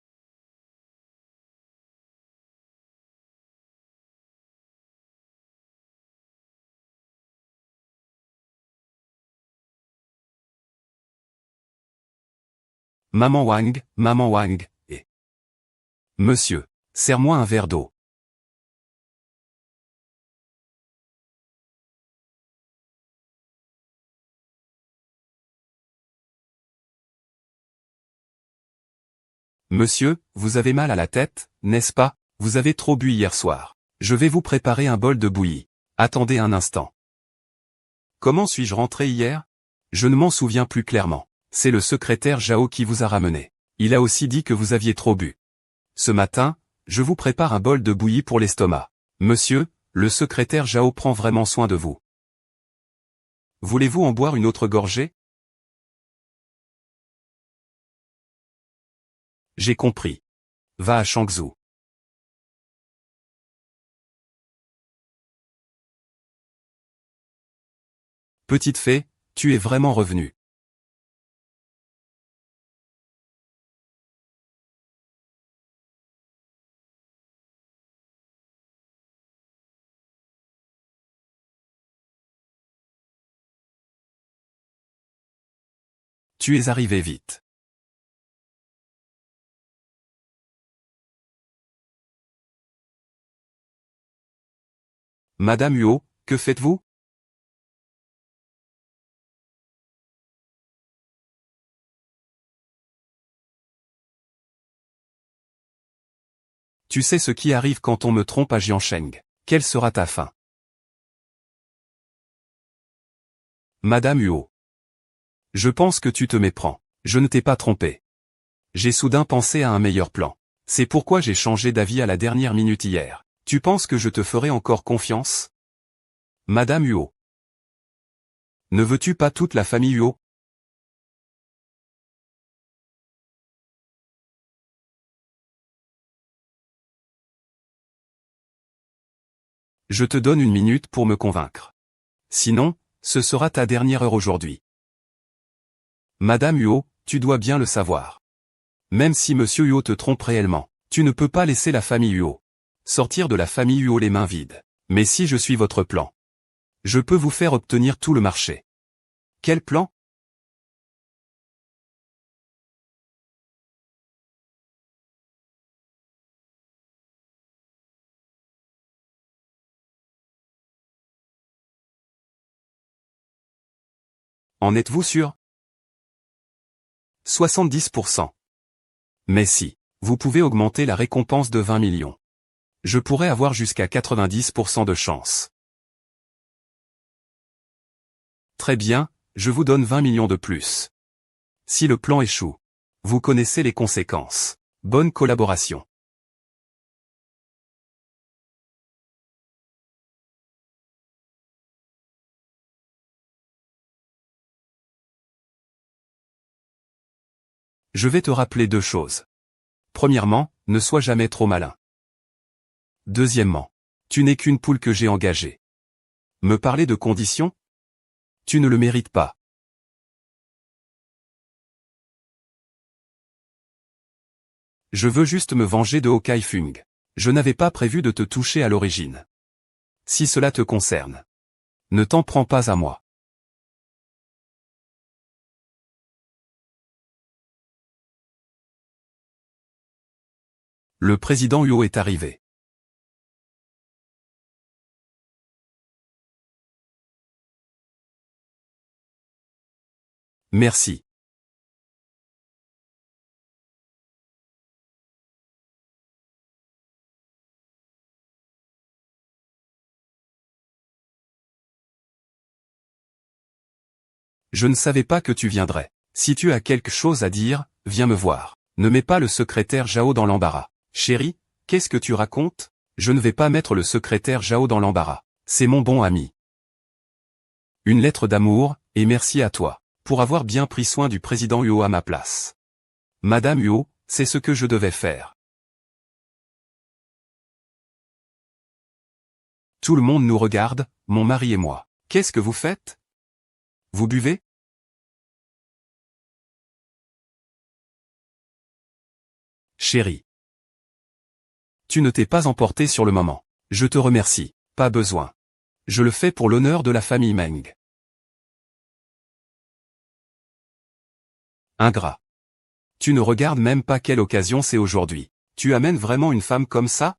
Maman Wang, et... Monsieur, serre-moi un verre d'eau. Monsieur, vous avez mal à la tête, n'est-ce pas? Vous avez trop bu hier soir. Je vais vous préparer un bol de bouillie. Attendez un instant. Comment suis-je rentré hier? Je ne m'en souviens plus clairement. C'est le secrétaire Zhao qui vous a ramené. Il a aussi dit que vous aviez trop bu. Ce matin, je vous prépare un bol de bouillie pour l'estomac. Monsieur, le secrétaire Zhao prend vraiment soin de vous. Voulez-vous en boire une autre gorgée? J'ai compris. Va à Shangzhou. Petite fée, tu es vraiment revenue. Tu es arrivé vite. Madame Huo, que faites-vous? Tu sais ce qui arrive quand on me trompe à Jiansheng. Quelle sera ta fin? Madame Huo. Je pense que tu te méprends. Je ne t'ai pas trompé. J'ai soudain pensé à un meilleur plan. C'est pourquoi j'ai changé d'avis à la dernière minute hier. Tu penses que je te ferai encore confiance? Madame Huot. Ne veux-tu pas toute la famille Huot? Je te donne une minute pour me convaincre. Sinon, ce sera ta dernière heure aujourd'hui. Madame Huot, tu dois bien le savoir. Même si Monsieur Huot te trompe réellement, tu ne peux pas laisser la famille Huot sortir de la famille Huot les mains vides. Mais si je suis votre plan, je peux vous faire obtenir tout le marché. Quel plan? En êtes-vous sûr? 70%. Mais si, vous pouvez augmenter la récompense de 20 millions. Je pourrais avoir jusqu'à 90% de chance. Très bien, je vous donne 20 millions de plus. Si le plan échoue, vous connaissez les conséquences. Bonne collaboration. Je vais te rappeler deux choses. Premièrement, ne sois jamais trop malin. Deuxièmement, tu n'es qu'une poule que j'ai engagée. Me parler de conditions? Tu ne le mérites pas. Je veux juste me venger de Hawkeye Fung. Je n'avais pas prévu de te toucher à l'origine. Si cela te concerne, ne t'en prends pas à moi. Le président Huot est arrivé. Merci. Je ne savais pas que tu viendrais. Si tu as quelque chose à dire, viens me voir. Ne mets pas le secrétaire Jao dans l'embarras. Chérie, qu'est-ce que tu racontes? Je ne vais pas mettre le secrétaire Jao dans l'embarras. C'est mon bon ami. Une lettre d'amour, et merci à toi, pour avoir bien pris soin du président Huot à ma place. Madame Huot, c'est ce que je devais faire. Tout le monde nous regarde, mon mari et moi. Qu'est-ce que vous faites? Vous buvez? Chérie. Tu ne t'es pas emporté sur le moment. Je te remercie. Pas besoin. Je le fais pour l'honneur de la famille Meng. Ingrat. Tu ne regardes même pas quelle occasion c'est aujourd'hui. Tu amènes vraiment une femme comme ça?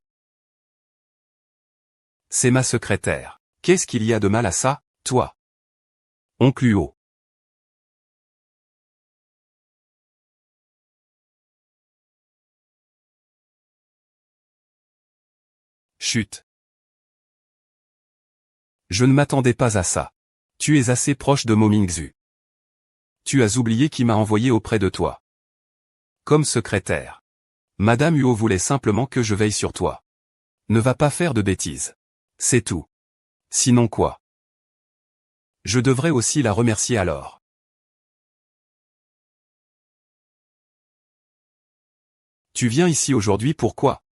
C'est ma secrétaire. Qu'est-ce qu'il y a de mal à ça, toi? Oncle Huot. Chut. Je ne m'attendais pas à ça. Tu es assez proche de Mo Mingzu. Tu as oublié qui m'a envoyé auprès de toi. Comme secrétaire. Madame Huot voulait simplement que je veille sur toi. Ne va pas faire de bêtises. C'est tout. Sinon quoi? Je devrais aussi la remercier alors. Tu viens ici aujourd'hui pourquoi?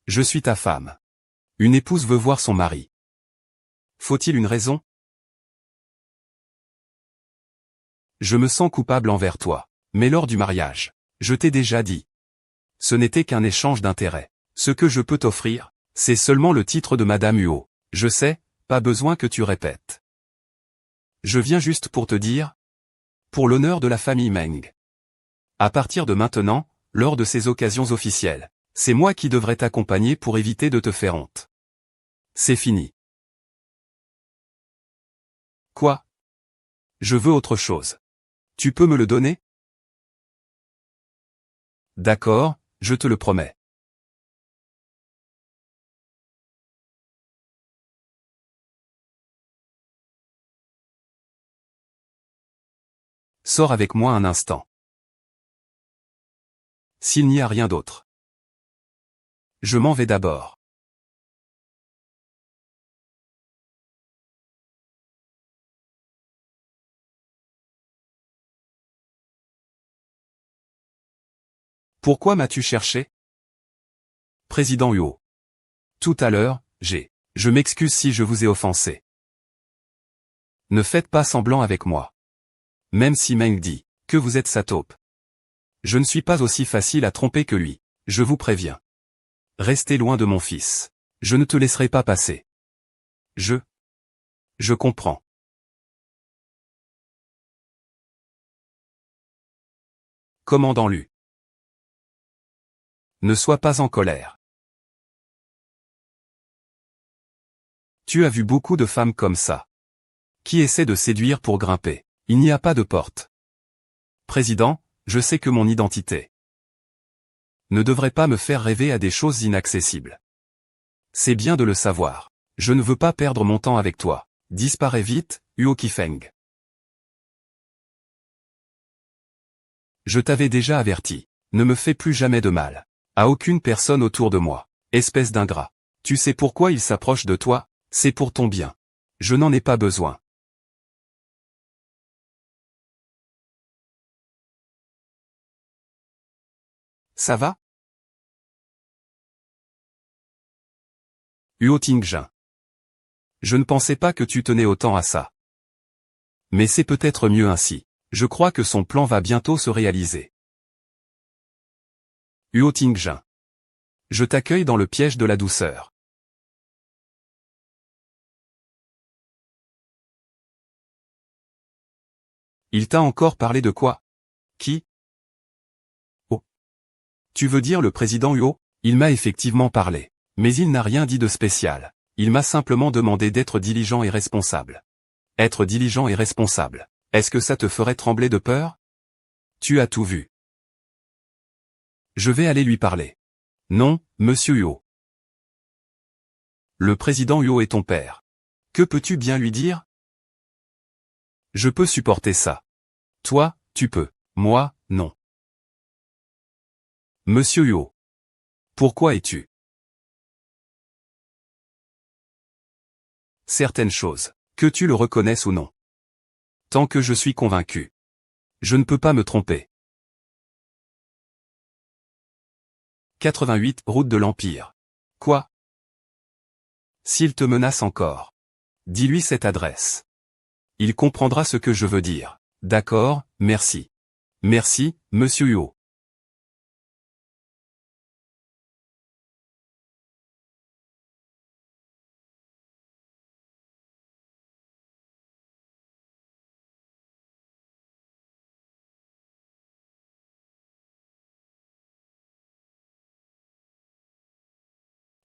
Je suis ta femme. Une épouse veut voir son mari. Faut-il une raison? Je me sens coupable envers toi. Mais lors du mariage, je t'ai déjà dit. Ce n'était qu'un échange d'intérêts. Ce que je peux t'offrir, c'est seulement le titre de Madame Huot. Je sais, pas besoin que tu répètes. Je viens juste pour te dire, pour l'honneur de la famille Meng. À partir de maintenant, lors de ces occasions officielles, c'est moi qui devrais t'accompagner pour éviter de te faire honte. C'est fini. Quoi? Je veux autre chose. Tu peux me le donner? D'accord, je te le promets. Sors avec moi un instant. S'il n'y a rien d'autre. Je m'en vais d'abord. Pourquoi m'as-tu cherché? Président Huo. Tout à l'heure, Je m'excuse si je vous ai offensé. Ne faites pas semblant avec moi. Même si Meng dit que vous êtes sa taupe. Je ne suis pas aussi facile à tromper que lui. Je vous préviens. Restez loin de mon fils. Je ne te laisserai pas passer. Je comprends. Commandant Lu. Ne sois pas en colère. Tu as vu beaucoup de femmes comme ça. Qui essaient de séduire pour grimper. Il n'y a pas de porte. Président, je sais que mon identité ne devrait pas me faire rêver à des choses inaccessibles. C'est bien de le savoir. Je ne veux pas perdre mon temps avec toi. Disparais vite, Huo Qifeng. Je t'avais déjà averti. Ne me fais plus jamais de mal. À aucune personne autour de moi. Espèce d'ingrat. Tu sais pourquoi il s'approche de toi? C'est pour ton bien. Je n'en ai pas besoin. Ça va? Huo Tingjin. Je ne pensais pas que tu tenais autant à ça. Mais c'est peut-être mieux ainsi. Je crois que son plan va bientôt se réaliser. Huo Tingjin. Je t'accueille dans le piège de la douceur. Il t'a encore parlé de quoi? Qui? Oh. Tu veux dire le président Huo? Il m'a effectivement parlé. Mais il n'a rien dit de spécial. Il m'a simplement demandé d'être diligent et responsable. Être diligent et responsable. Est-ce que ça te ferait trembler de peur? Tu as tout vu. Je vais aller lui parler. Non, monsieur Huo. Le président Huo est ton père. Que peux-tu bien lui dire? Je peux supporter ça. Toi, tu peux. Moi, non. Monsieur Huo. Pourquoi es-tu? Certaines choses. Que tu le reconnaisses ou non. Tant que je suis convaincu. Je ne peux pas me tromper. 88 route de l'Empire. Quoi? S'il te menace encore. Dis-lui cette adresse. Il comprendra ce que je veux dire. D'accord, merci. Merci, monsieur Huo.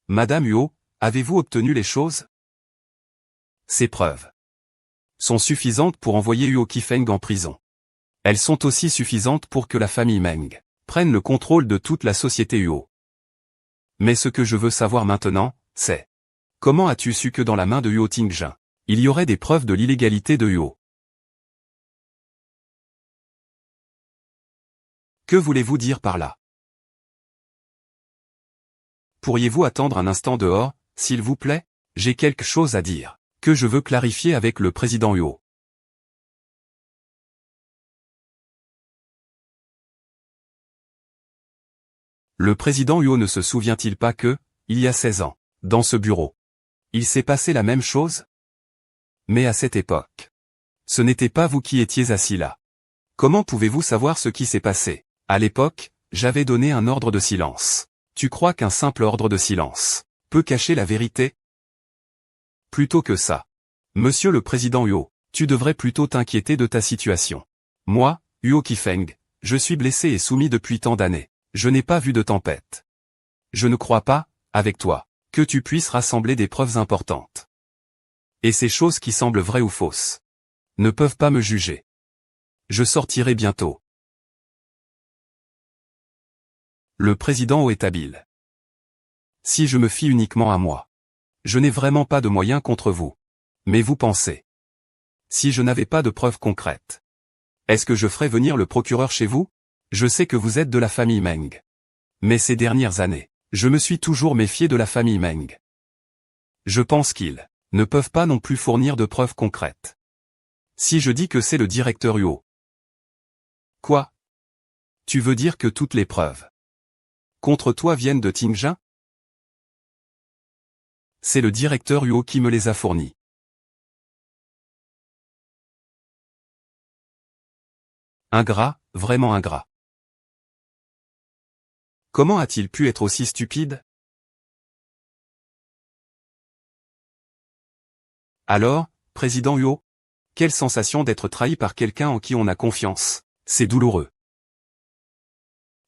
Madame Huo, avez-vous obtenu les choses? Ces preuves sont suffisantes pour envoyer Huo Qifeng en prison. Elles sont aussi suffisantes pour que la famille Meng prenne le contrôle de toute la société Huo. Mais ce que je veux savoir maintenant, c'est comment as-tu su que dans la main de Huo Tingjin, il y aurait des preuves de l'illégalité de Huo? Que voulez-vous dire par là? Pourriez-vous attendre un instant dehors, s'il vous plaît? J'ai quelque chose à dire, que je veux clarifier avec le président Huo. Le président Huo ne se souvient-il pas que, il y a 16 ans, dans ce bureau, il s'est passé la même chose? Mais à cette époque, ce n'était pas vous qui étiez assis là. Comment pouvez-vous savoir ce qui s'est passé? À l'époque, j'avais donné un ordre de silence. Tu crois qu'un simple ordre de silence peut cacher la vérité? Plutôt que ça. Monsieur le président Huo, tu devrais plutôt t'inquiéter de ta situation. Moi, Huo Qifeng, je suis blessé et soumis depuis tant d'années. Je n'ai pas vu de tempête. Je ne crois pas, avec toi, que tu puisses rassembler des preuves importantes. Et ces choses qui semblent vraies ou fausses ne peuvent pas me juger. Je sortirai bientôt. Le président Huo est habile. Si je me fie uniquement à moi, je n'ai vraiment pas de moyens contre vous. Mais vous pensez. Si je n'avais pas de preuves concrètes, Est-ce que je ferai venir le procureur chez vous? Je sais que vous êtes de la famille Meng. Mais ces dernières années, je me suis toujours méfié de la famille Meng. Je pense qu'ils ne peuvent pas non plus fournir de preuves concrètes. Si je dis que c'est le directeur Huo. Quoi? Tu veux dire que toutes les preuves contre toi viennent de Tingzhen? C'est le directeur Huo qui me les a fournis. Ingrat, vraiment ingrat. Comment a-t-il pu être aussi stupide? Alors, président Huo? Quelle sensation d'être trahi par quelqu'un en qui on a confiance. C'est douloureux.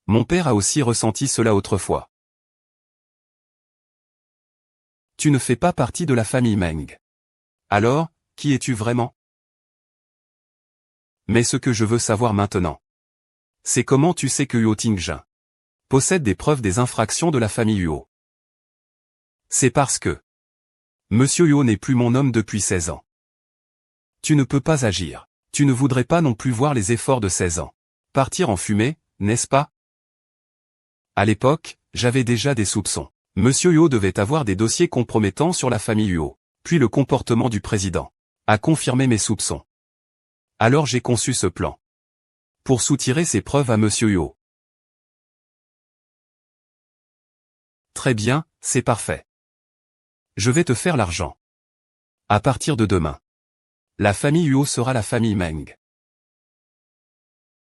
Mon père a aussi ressenti cela autrefois. Tu ne fais pas partie de la famille Meng. Alors, qui es-tu vraiment? Mais ce que je veux savoir maintenant, c'est comment tu sais que Huo Tingzhen possède des preuves des infractions de la famille Huo. C'est parce que Monsieur Huo n'est plus mon homme depuis 16 ans. Tu ne peux pas agir. Tu ne voudrais pas non plus voir les efforts de 16 ans partir en fumée, n'est-ce pas? À l'époque, j'avais déjà des soupçons. Monsieur Huo devait avoir des dossiers compromettants sur la famille Huo. Puis le comportement du président a confirmé mes soupçons. Alors j'ai conçu ce plan pour soutirer ces preuves à Monsieur Huo. Très bien, c'est parfait. Je vais te faire l'argent. À partir de demain, la famille Huo sera la famille Meng.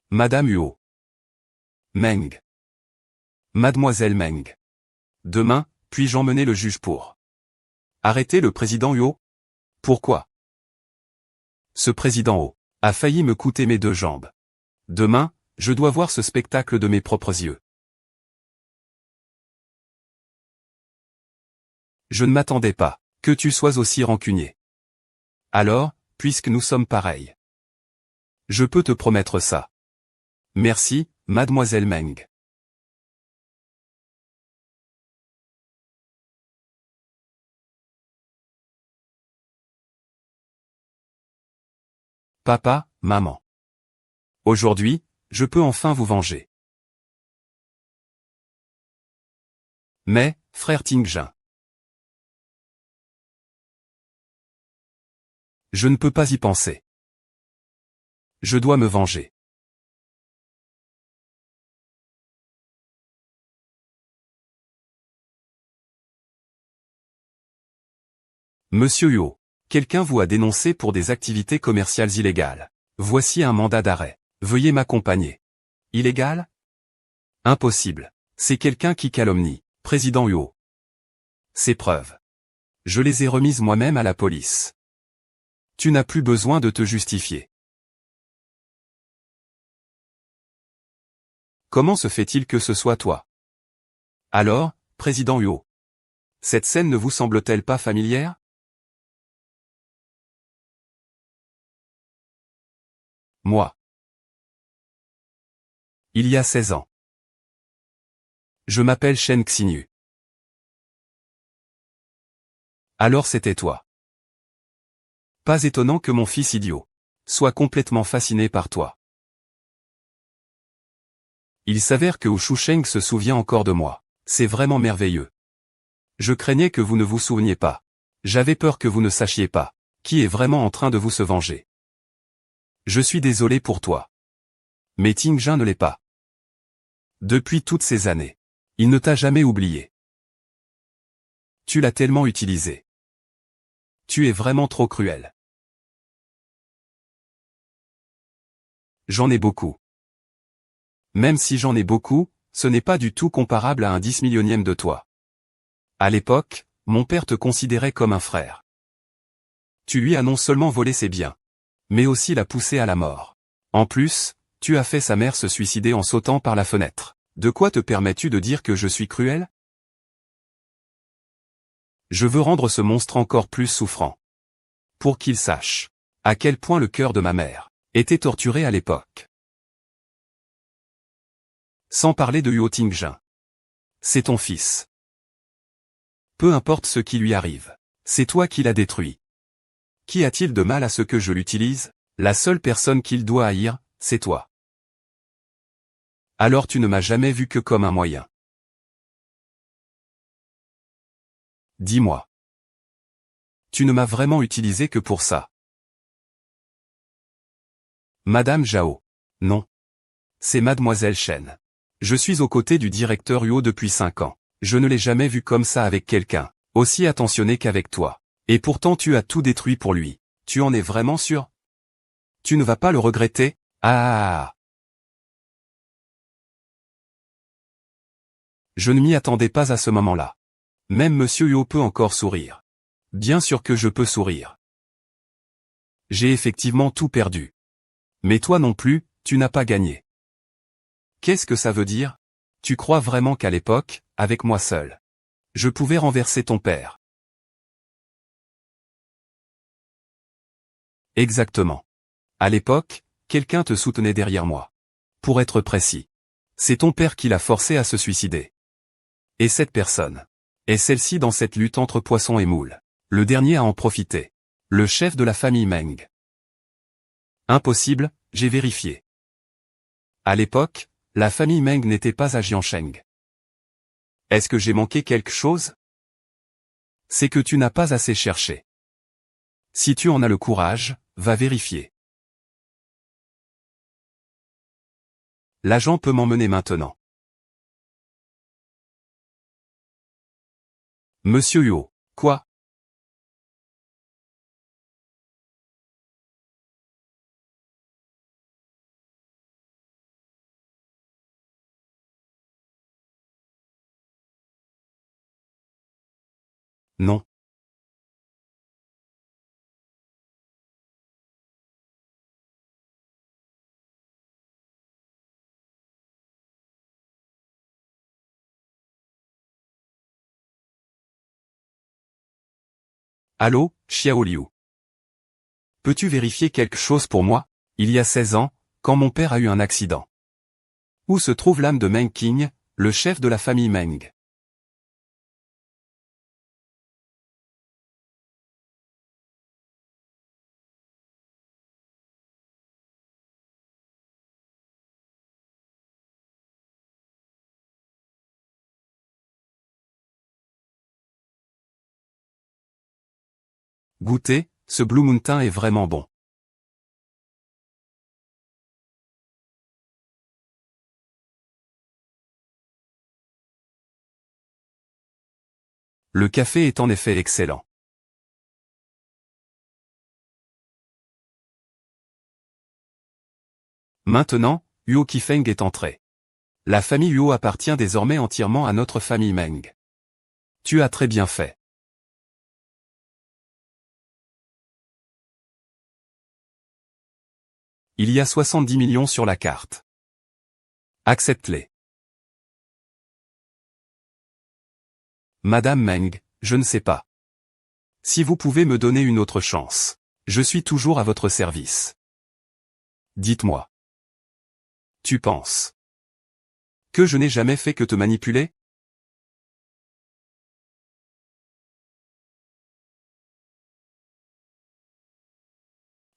Madame Huo. Meng. Mademoiselle Meng. Demain, puis-je emmener le juge pour arrêter le président Huo? Pourquoi? Ce président Huo a failli me coûter mes 2 jambes. Demain, je dois voir ce spectacle de mes propres yeux. Je ne m'attendais pas que tu sois aussi rancunier. Alors, puisque nous sommes pareils, je peux te promettre ça. Merci, mademoiselle Meng. Papa, maman. Aujourd'hui, je peux enfin vous venger. Mais, frère Tingzhen, je ne peux pas y penser. Je dois me venger. Monsieur Huo, quelqu'un vous a dénoncé pour des activités commerciales illégales. Voici un mandat d'arrêt. Veuillez m'accompagner. Illégal? Impossible. C'est quelqu'un qui calomnie. Président Huo. Ces preuves, je les ai remises moi-même à la police. Tu n'as plus besoin de te justifier. Comment se fait-il que ce soit toi? Alors, président Huo, cette scène ne vous semble-t-elle pas familière? Moi. Il y a 16 ans. Je m'appelle Shen Xinyu. Alors c'était toi. Pas étonnant que mon fils idiot soit complètement fasciné par toi. Il s'avère que Wu Shusheng se souvient encore de moi. C'est vraiment merveilleux. Je craignais que vous ne vous souveniez pas. J'avais peur que vous ne sachiez pas qui est vraiment en train de vous se venger. Je suis désolé pour toi. Mais Tingzhen ne l'est pas. Depuis toutes ces années, il ne t'a jamais oublié. Tu l'as tellement utilisé. Tu es vraiment trop cruel. J'en ai beaucoup. Même si j'en ai beaucoup, ce n'est pas du tout comparable à un 10 millionième de toi. À l'époque, mon père te considérait comme un frère. Tu lui as non seulement volé ses biens, mais aussi l'a poussé à la mort. En plus, tu as fait sa mère se suicider en sautant par la fenêtre. De quoi te permets-tu de dire que je suis cruel? Je veux rendre ce monstre encore plus souffrant. Pour qu'il sache à quel point le cœur de ma mère était torturé à l'époque. Sans parler de Huo Tingzhen. C'est ton fils. Peu importe ce qui lui arrive. C'est toi qui l'as détruit. Qu'y a-t-il de mal à ce que je l'utilise? La seule personne qu'il doit haïr, c'est toi. Alors tu ne m'as jamais vu que comme un moyen. Dis-moi. Tu ne m'as vraiment utilisé que pour ça. Madame Zhao. Non. C'est Mademoiselle Chen. Je suis aux côtés du directeur Huo depuis 5 ans. Je ne l'ai jamais vu comme ça avec quelqu'un, aussi attentionné qu'avec toi. Et pourtant tu as tout détruit pour lui. Tu en es vraiment sûr? Tu ne vas pas le regretter? Ah. Je ne m'y attendais pas à ce moment-là. Même Monsieur Huo peut encore sourire. Bien sûr que je peux sourire. J'ai effectivement tout perdu. Mais toi non plus, tu n'as pas gagné. Qu'est-ce que ça veut dire? Tu crois vraiment qu'à l'époque, avec moi seul, je pouvais renverser ton père? Exactement. À l'époque, quelqu'un te soutenait derrière moi. Pour être précis, c'est ton père qui l'a forcé à se suicider. Et cette personne est celle-ci dans cette lutte entre poisson et moule. Le dernier à en profiter. Le chef de la famille Meng. Impossible, j'ai vérifié. À l'époque, la famille Meng n'était pas à Jiansheng. Est-ce que j'ai manqué quelque chose? C'est que tu n'as pas assez cherché. Si tu en as le courage, va vérifier. L'agent peut m'emmener maintenant. Monsieur Huo, quoi? Non. Allô, Xiao Liu. Peux-tu vérifier quelque chose pour moi? Il y a 16 ans, quand mon père a eu un accident. Où se trouve l'âme de Meng Qing, le chef de la famille Meng? Goûtez, ce Blue Mountain est vraiment bon. Le café est en effet excellent. Maintenant, Huo Qifeng est entré. La famille Huo appartient désormais entièrement à notre famille Meng. Tu as très bien fait. Il y a 70 millions sur la carte. Accepte-les. Madame Meng, je ne sais pas. Si vous pouvez me donner une autre chance. Je suis toujours à votre service. Dites-moi. Tu penses que je n'ai jamais fait que te manipuler?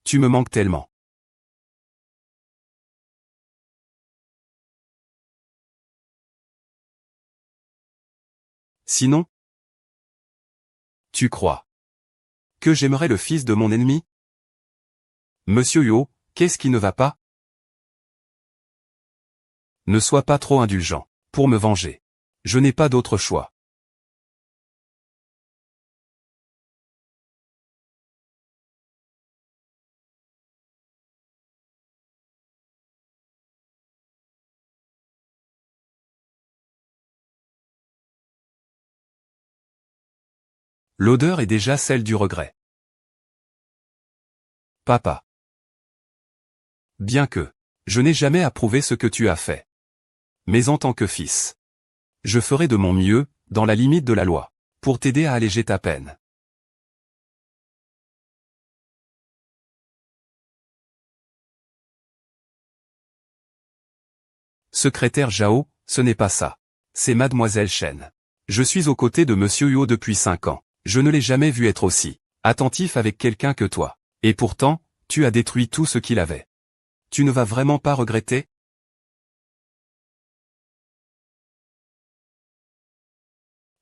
Tu me manques tellement. Sinon, tu crois que j'aimerais le fils de mon ennemi? Monsieur Huo, qu'est-ce qui ne va pas? Ne sois pas trop indulgent. Pour me venger. Je n'ai pas d'autre choix. L'odeur est déjà celle du regret. Papa. Bien que, je n'ai jamais approuvé ce que tu as fait. Mais en tant que fils, je ferai de mon mieux, dans la limite de la loi, pour t'aider à alléger ta peine. Secrétaire Zhao, ce n'est pas ça. C'est Mademoiselle Chen. Je suis aux côtés de Monsieur Huo depuis 5 ans. Je ne l'ai jamais vu être aussi attentif avec quelqu'un que toi. Et pourtant, tu as détruit tout ce qu'il avait. Tu ne vas vraiment pas regretter?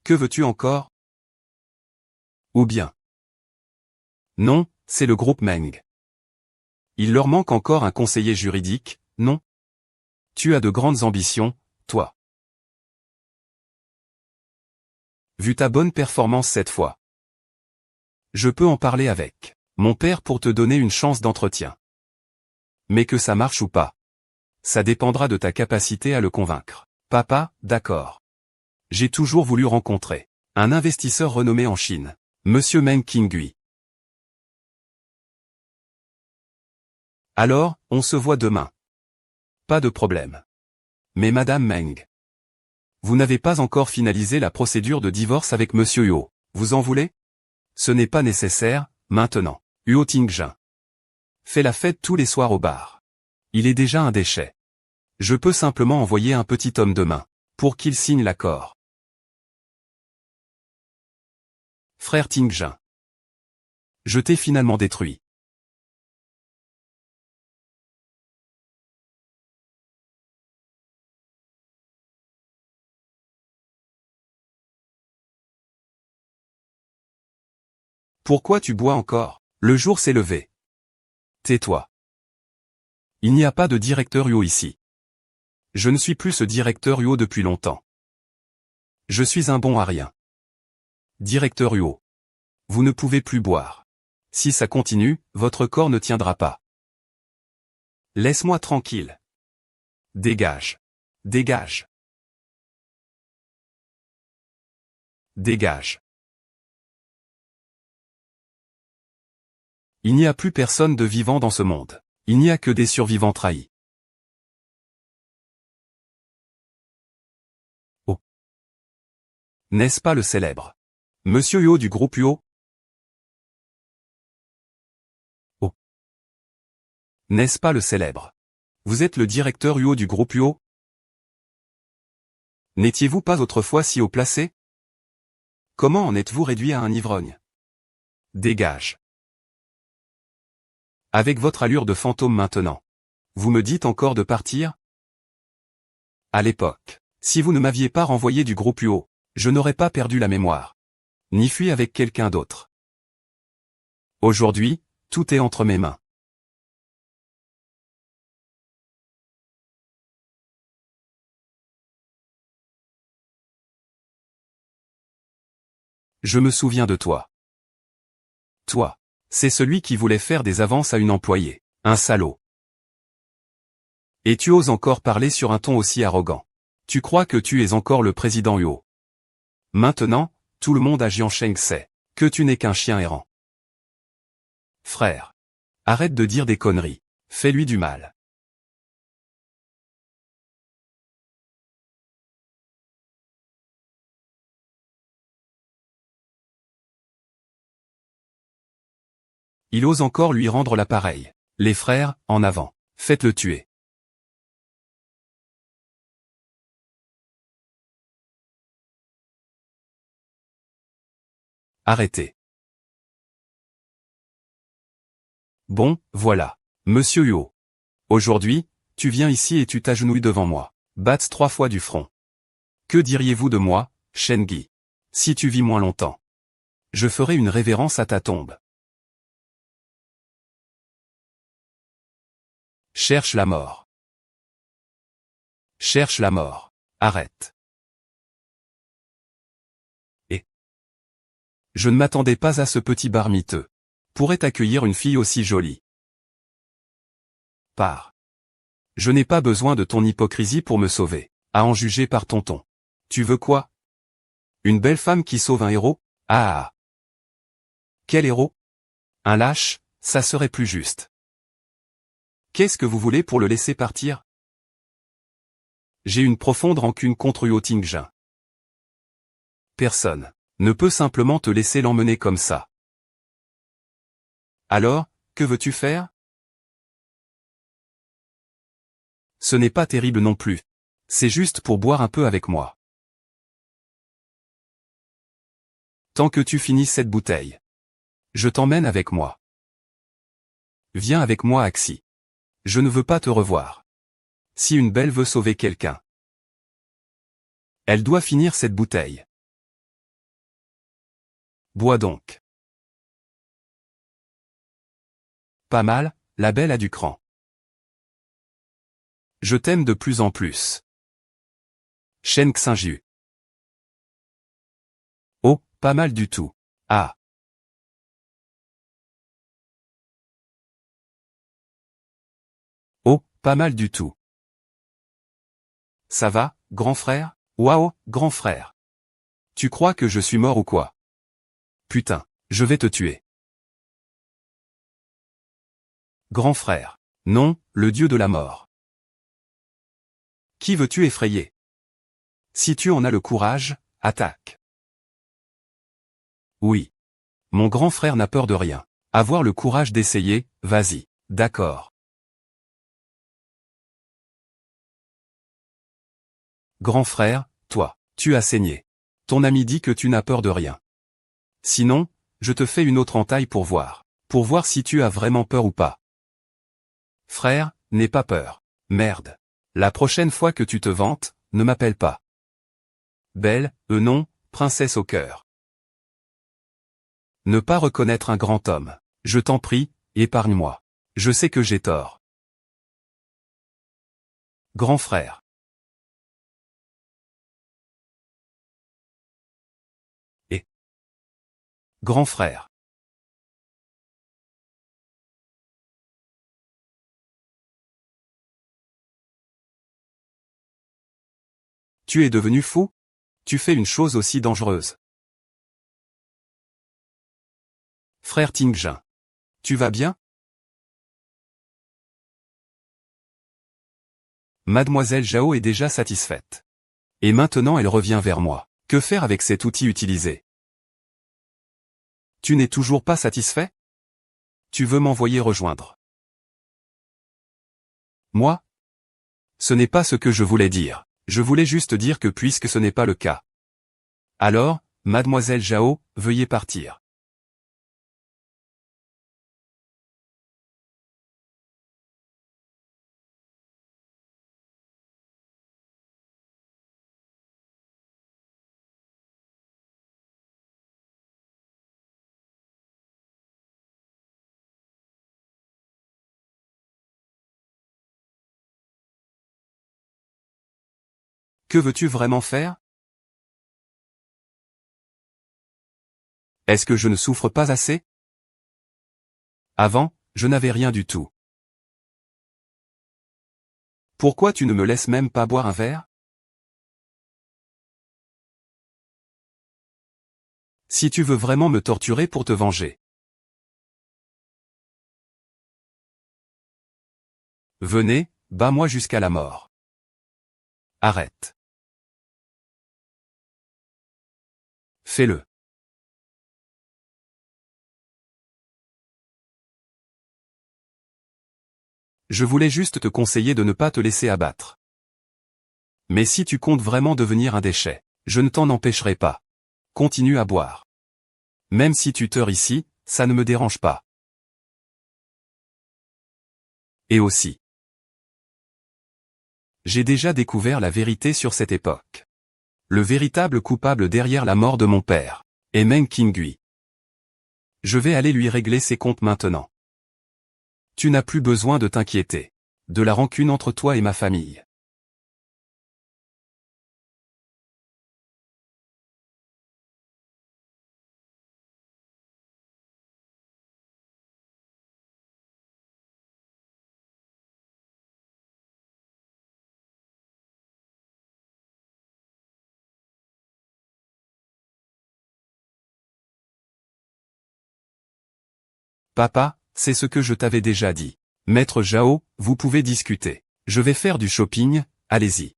Que veux-tu encore? Ou bien? Non, c'est le groupe Meng. Il leur manque encore un conseiller juridique, non? Tu as de grandes ambitions, toi. Vu ta bonne performance cette fois. Je peux en parler avec mon père pour te donner une chance d'entretien. Mais que ça marche ou pas, ça dépendra de ta capacité à le convaincre. Papa, d'accord. J'ai toujours voulu rencontrer un investisseur renommé en Chine, Monsieur Meng Qingui. Alors, on se voit demain. Pas de problème. Mais Madame Meng, vous n'avez pas encore finalisé la procédure de divorce avec Monsieur Huo. Vous en voulez? Ce n'est pas nécessaire, maintenant. Huo Tingjun fait la fête tous les soirs au bar. Il est déjà un déchet. Je peux simplement envoyer un petit homme demain, pour qu'il signe l'accord. Frère Tingjun, je t'ai finalement détruit. Pourquoi tu bois encore? Le jour s'est levé. Tais-toi. Il n'y a pas de directeur Huo ici. Je ne suis plus ce directeur Huo depuis longtemps. Je suis un bon à rien. Directeur Huo. Vous ne pouvez plus boire. Si ça continue, votre corps ne tiendra pas. Laisse-moi tranquille. Dégage. Dégage. Dégage. Il n'y a plus personne de vivant dans ce monde. Il n'y a que des survivants trahis. Oh. N'est-ce pas le célèbre Monsieur Huo du groupe Huo? Oh. N'est-ce pas le célèbre? Vous êtes le directeur Huo du groupe Huo? N'étiez-vous pas autrefois si haut placé? Comment en êtes-vous réduit à un ivrogne? Dégage. Avec votre allure de fantôme maintenant. Vous me dites encore de partir? À l'époque, si vous ne m'aviez pas renvoyé du groupe Huo, je n'aurais pas perdu la mémoire. Ni fui avec quelqu'un d'autre. Aujourd'hui, tout est entre mes mains. Je me souviens de toi. Toi, c'est celui qui voulait faire des avances à une employée. Un salaud. Et tu oses encore parler sur un ton aussi arrogant. Tu crois que tu es encore le président Huo. Maintenant, tout le monde à Jiansheng sait que tu n'es qu'un chien errant. Frère. Arrête de dire des conneries. Fais-lui du mal. Il ose encore lui rendre l'appareil. Les frères, en avant. Faites-le tuer. Arrêtez. Bon, voilà. Monsieur Huo. Aujourd'hui, tu viens ici et tu t'agenouilles devant moi. Battes 3 fois du front. Que diriez-vous de moi, Shengi? Si tu vis moins longtemps. Je ferai une révérence à ta tombe. Cherche la mort. Cherche la mort. Arrête. Et je ne m'attendais pas à ce petit bar miteux. Pourrait accueillir une fille aussi jolie. Pars. Je n'ai pas besoin de ton hypocrisie pour me sauver. À en juger par ton ton. Tu veux quoi? Une belle femme qui sauve un héros? Ah. Quel héros? Un lâche, ça serait plus juste. Qu'est-ce que vous voulez pour le laisser partir? J'ai une profonde rancune contre Huo Tingjun. Personne ne peut simplement te laisser l'emmener comme ça. Alors, que veux-tu faire? Ce n'est pas terrible non plus. C'est juste pour boire un peu avec moi. Tant que tu finis cette bouteille. Je t'emmène avec moi. Viens avec moi Axi. Je ne veux pas te revoir. Si une belle veut sauver quelqu'un, elle doit finir cette bouteille. Bois donc. Pas mal, la belle a du cran. Je t'aime de plus en plus. Shen Xinju. Oh, pas mal du tout. Ah. Oh, pas mal du tout. Ça va, grand frère? Waouh, grand frère. Tu crois que je suis mort ou quoi? Putain, je vais te tuer. Grand frère. Non, le dieu de la mort. Qui veux-tu effrayer? Si tu en as le courage, attaque. Oui. Mon grand frère n'a peur de rien. Avoir le courage d'essayer, vas-y. D'accord. Grand frère, toi, tu as saigné. Ton ami dit que tu n'as peur de rien. Sinon, je te fais une autre entaille pour voir. Pour voir si tu as vraiment peur ou pas. Frère, n'aie pas peur. Merde. La prochaine fois que tu te vantes, ne m'appelle pas. Belle, non, princesse au cœur. Ne pas reconnaître un grand homme. Je t'en prie, épargne-moi. Je sais que j'ai tort. Grand frère. Et. Grand frère. Tu es devenu fou? Tu fais une chose aussi dangereuse. Frère Tingjin. Tu vas bien? Mademoiselle Zhao est déjà satisfaite. Et maintenant elle revient vers moi. Que faire avec cet outil utilisé? Tu n'es toujours pas satisfait? Tu veux m'envoyer rejoindre? Moi? Ce n'est pas ce que je voulais dire. Je voulais juste dire que puisque ce n'est pas le cas. Alors, Mademoiselle Zhao, veuillez partir. Que veux-tu vraiment faire? Est-ce que je ne souffre pas assez? Avant, je n'avais rien du tout. Pourquoi tu ne me laisses même pas boire un verre? Si tu veux vraiment me torturer pour te venger. Venez, bats-moi jusqu'à la mort. Arrête. Fais-le. Je voulais juste te conseiller de ne pas te laisser abattre. Mais si tu comptes vraiment devenir un déchet, je ne t'en empêcherai pas. Continue à boire. Même si tu teurs ici, ça ne me dérange pas. Et aussi. J'ai déjà découvert la vérité sur cette époque. Le véritable coupable derrière la mort de mon père est Meng Qingui. Je vais aller lui régler ses comptes maintenant. Tu n'as plus besoin de t'inquiéter. De la rancune entre toi et ma famille. Papa, c'est ce que je t'avais déjà dit. Maître Zhao, vous pouvez discuter. Je vais faire du shopping, allez-y.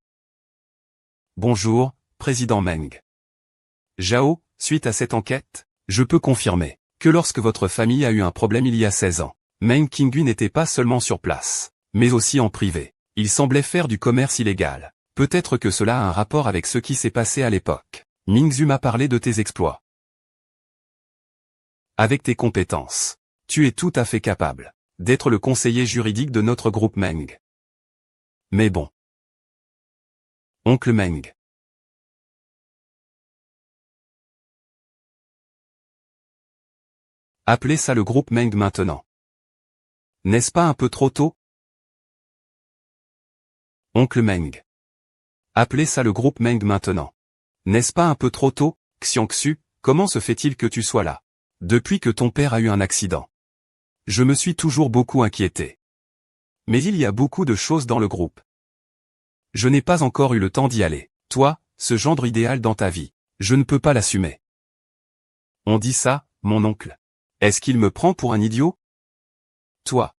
Bonjour, Président Meng. Zhao, suite à cette enquête, je peux confirmer que lorsque votre famille a eu un problème il y a 16 ans, Meng Qingyu n'était pas seulement sur place, mais aussi en privé. Il semblait faire du commerce illégal. Peut-être que cela a un rapport avec ce qui s'est passé à l'époque. Mingzhu m'a parlé de tes exploits. Avec tes compétences, tu es tout à fait capable d'être le conseiller juridique de notre groupe Meng. Mais bon. Oncle Meng. Appelez ça le groupe Meng maintenant. N'est-ce pas un peu trop tôt? Oncle Meng. Appelez ça le groupe Meng maintenant. N'est-ce pas un peu trop tôt? Xiangxu, comment se fait-il que tu sois là? Depuis que ton père a eu un accident. Je me suis toujours beaucoup inquiété. Mais il y a beaucoup de choses dans le groupe. Je n'ai pas encore eu le temps d'y aller. Toi, ce gendre idéal dans ta vie, je ne peux pas l'assumer. On dit ça, mon oncle. Est-ce qu'il me prend pour un idiot? Toi.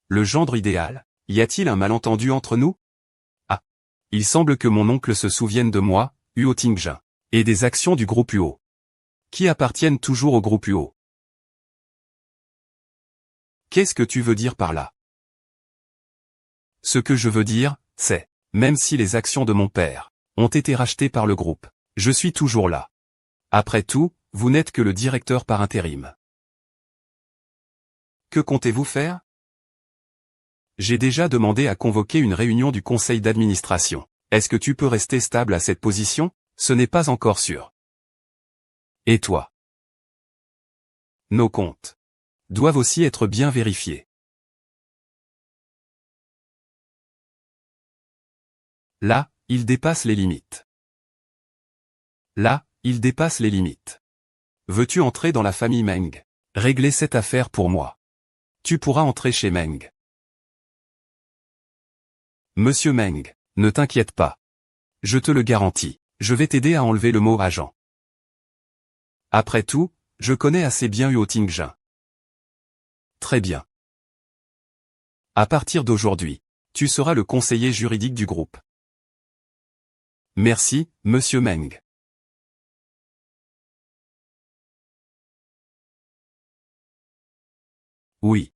Le gendre idéal, y a-t-il un malentendu entre nous? Ah. Il semble que mon oncle se souvienne de moi, Huo Tingjun, et des actions du groupe Huo, qui appartiennent toujours au groupe Huo. Qu'est-ce que tu veux dire par là? Ce que je veux dire, c'est, même si les actions de mon père ont été rachetées par le groupe, je suis toujours là. Après tout, vous n'êtes que le directeur par intérim. Que comptez-vous faire? J'ai déjà demandé à convoquer une réunion du conseil d'administration. Est-ce que tu peux rester stable à cette position? Ce n'est pas encore sûr. Et toi? Nos comptes doivent aussi être bien vérifiés. Là, ils dépassent les limites. Là, ils dépassent les limites. Veux-tu entrer dans la famille Meng? Régler cette affaire pour moi. Tu pourras entrer chez Meng. Monsieur Meng, ne t'inquiète pas. Je te le garantis, je vais t'aider à enlever le mot agent. Après tout, je connais assez bien Huo Tingjun. Très bien. À partir d'aujourd'hui, tu seras le conseiller juridique du groupe. Merci, monsieur Meng. Oui.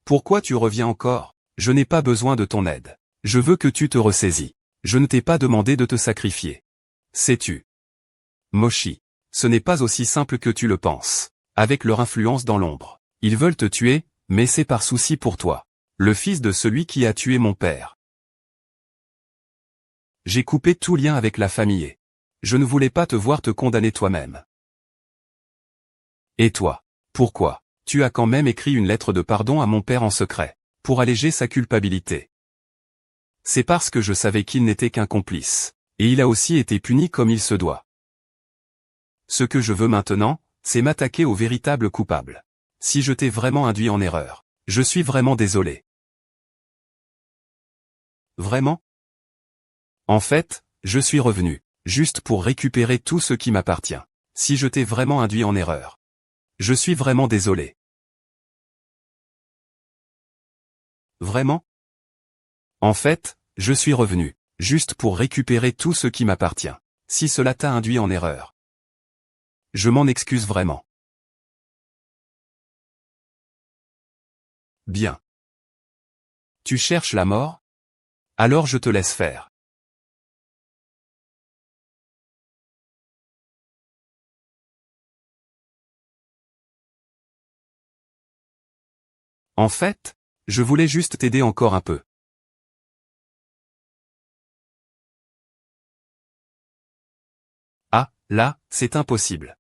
Pourquoi tu reviens encore? Je n'ai pas besoin de ton aide. Je veux que tu te ressaisis. Je ne t'ai pas demandé de te sacrifier. Sais-tu? Moshi. Ce n'est pas aussi simple que tu le penses. Avec leur influence dans l'ombre, ils veulent te tuer, mais c'est par souci pour toi. Le fils de celui qui a tué mon père. J'ai coupé tout lien avec la famille. Je ne voulais pas te voir te condamner toi-même. Et toi? Pourquoi? Tu as quand même écrit une lettre de pardon à mon père en secret, pour alléger sa culpabilité. C'est parce que je savais qu'il n'était qu'un complice, et il a aussi été puni comme il se doit. Ce que je veux maintenant, c'est m'attaquer au véritable coupable. Si je t'ai vraiment induit en erreur, je suis vraiment désolé. Vraiment? En fait, je suis revenu, juste pour récupérer tout ce qui m'appartient. Si je t'ai vraiment induit en erreur. Je suis vraiment désolé. Vraiment? En fait, je suis revenu, juste pour récupérer tout ce qui m'appartient. Si cela t'a induit en erreur. Je m'en excuse vraiment. Bien. Tu cherches la mort? Alors je te laisse faire. En fait, je voulais juste t'aider encore un peu. Ah, là, c'est impossible.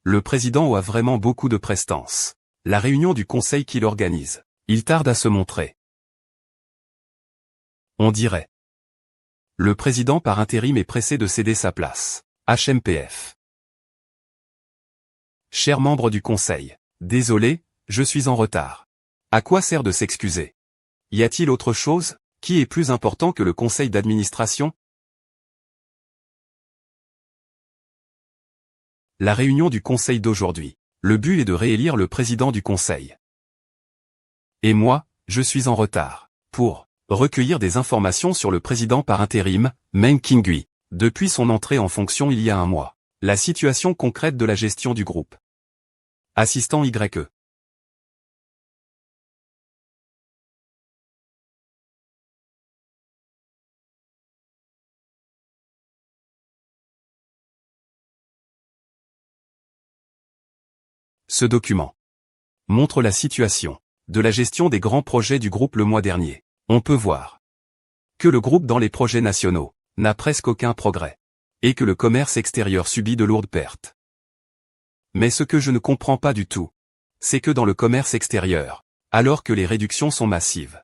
Le président a vraiment beaucoup de prestance. La réunion du conseil qu'il organise, il tarde à se montrer. On dirait. Le président par intérim est pressé de céder sa place. HMPF. Chers membres du conseil, désolé, je suis en retard. À quoi sert de s'excuser? Y a-t-il autre chose, qui est plus important que le conseil d'administration? La réunion du conseil d'aujourd'hui. Le but est de réélire le président du conseil. Et moi, je suis en retard. Pour recueillir des informations sur le président par intérim, Meng Qingui, depuis son entrée en fonction il y a un mois. La situation concrète de la gestion du groupe. Assistant YE. Ce document montre la situation de la gestion des grands projets du groupe le mois dernier. On peut voir que le groupe dans les projets nationaux n'a presque aucun progrès, et que le commerce extérieur subit de lourdes pertes. Mais ce que je ne comprends pas du tout, c'est que dans le commerce extérieur, alors que les réductions sont massives,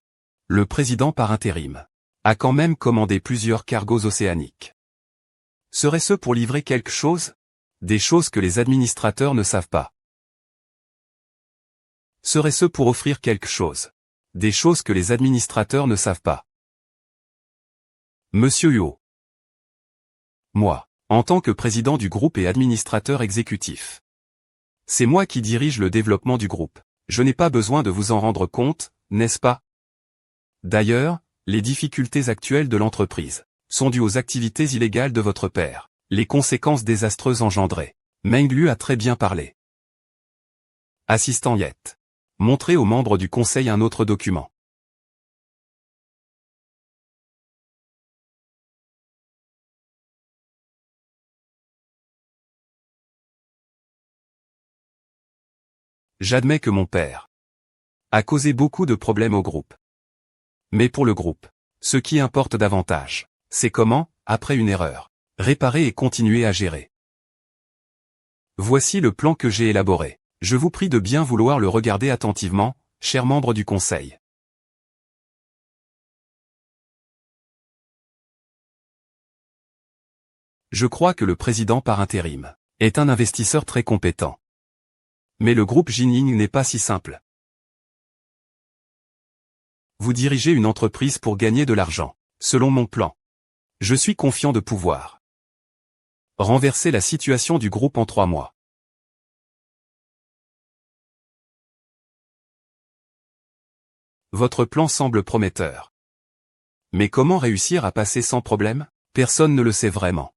le président par intérim a quand même commandé plusieurs cargos océaniques. Serait-ce pour livrer quelque chose? Des choses que les administrateurs ne savent pas. Serait-ce pour offrir quelque chose? Des choses que les administrateurs ne savent pas. Monsieur Huot. Moi, en tant que président du groupe et administrateur exécutif. C'est moi qui dirige le développement du groupe. Je n'ai pas besoin de vous en rendre compte, n'est-ce pas? D'ailleurs, les difficultés actuelles de l'entreprise sont dues aux activités illégales de votre père, les conséquences désastreuses engendrées. Meng Lu a très bien parlé. Assistant Yet. Montrez aux membres du conseil un autre document. J'admets que mon père a causé beaucoup de problèmes au groupe. Mais pour le groupe, ce qui importe davantage, c'est comment, après une erreur, réparer et continuer à gérer. Voici le plan que j'ai élaboré. Je vous prie de bien vouloir le regarder attentivement, chers membres du conseil. Je crois que le président par intérim est un investisseur très compétent. Mais le groupe Jining n'est pas si simple. Vous dirigez une entreprise pour gagner de l'argent, selon mon plan. Je suis confiant de pouvoir renverser la situation du groupe en 3 mois. Votre plan semble prometteur. Mais comment réussir à passer sans problème? Personne ne le sait vraiment.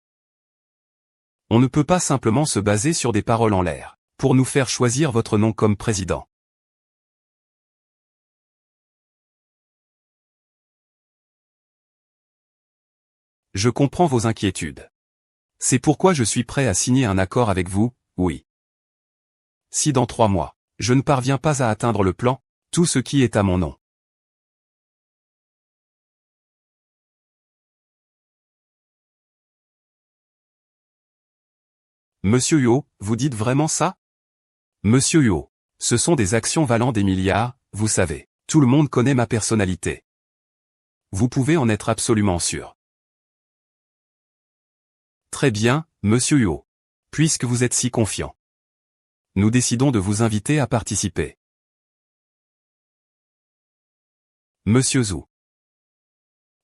On ne peut pas simplement se baser sur des paroles en l'air pour nous faire choisir votre nom comme président. Je comprends vos inquiétudes. C'est pourquoi je suis prêt à signer un accord avec vous, oui. Si dans 3 mois, je ne parviens pas à atteindre le plan, tout ce qui est à mon nom. Monsieur Huot, vous dites vraiment ça? Monsieur Huot, ce sont des actions valant des milliards, vous savez, tout le monde connaît ma personnalité. Vous pouvez en être absolument sûr. Très bien, Monsieur Huot. Puisque vous êtes si confiant, nous décidons de vous inviter à participer. Monsieur Zhu.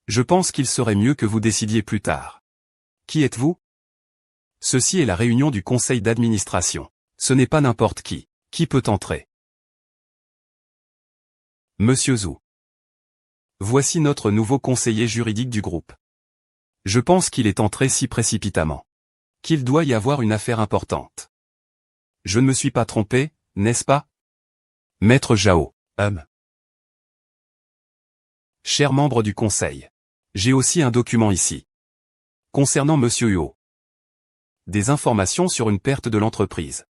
Je pense qu'il serait mieux que vous décidiez plus tard. Qui êtes-vous? Ceci est la réunion du conseil d'administration. Ce n'est pas n'importe qui. Qui peut entrer? Monsieur Zhu. Voici notre nouveau conseiller juridique du groupe. Je pense qu'il est entré si précipitamment qu'il doit y avoir une affaire importante. Je ne me suis pas trompé, n'est-ce pas? Maître Zhao. Chers membres du conseil, j'ai aussi un document ici. Concernant Monsieur Huot. Des informations sur une perte de l'entreprise.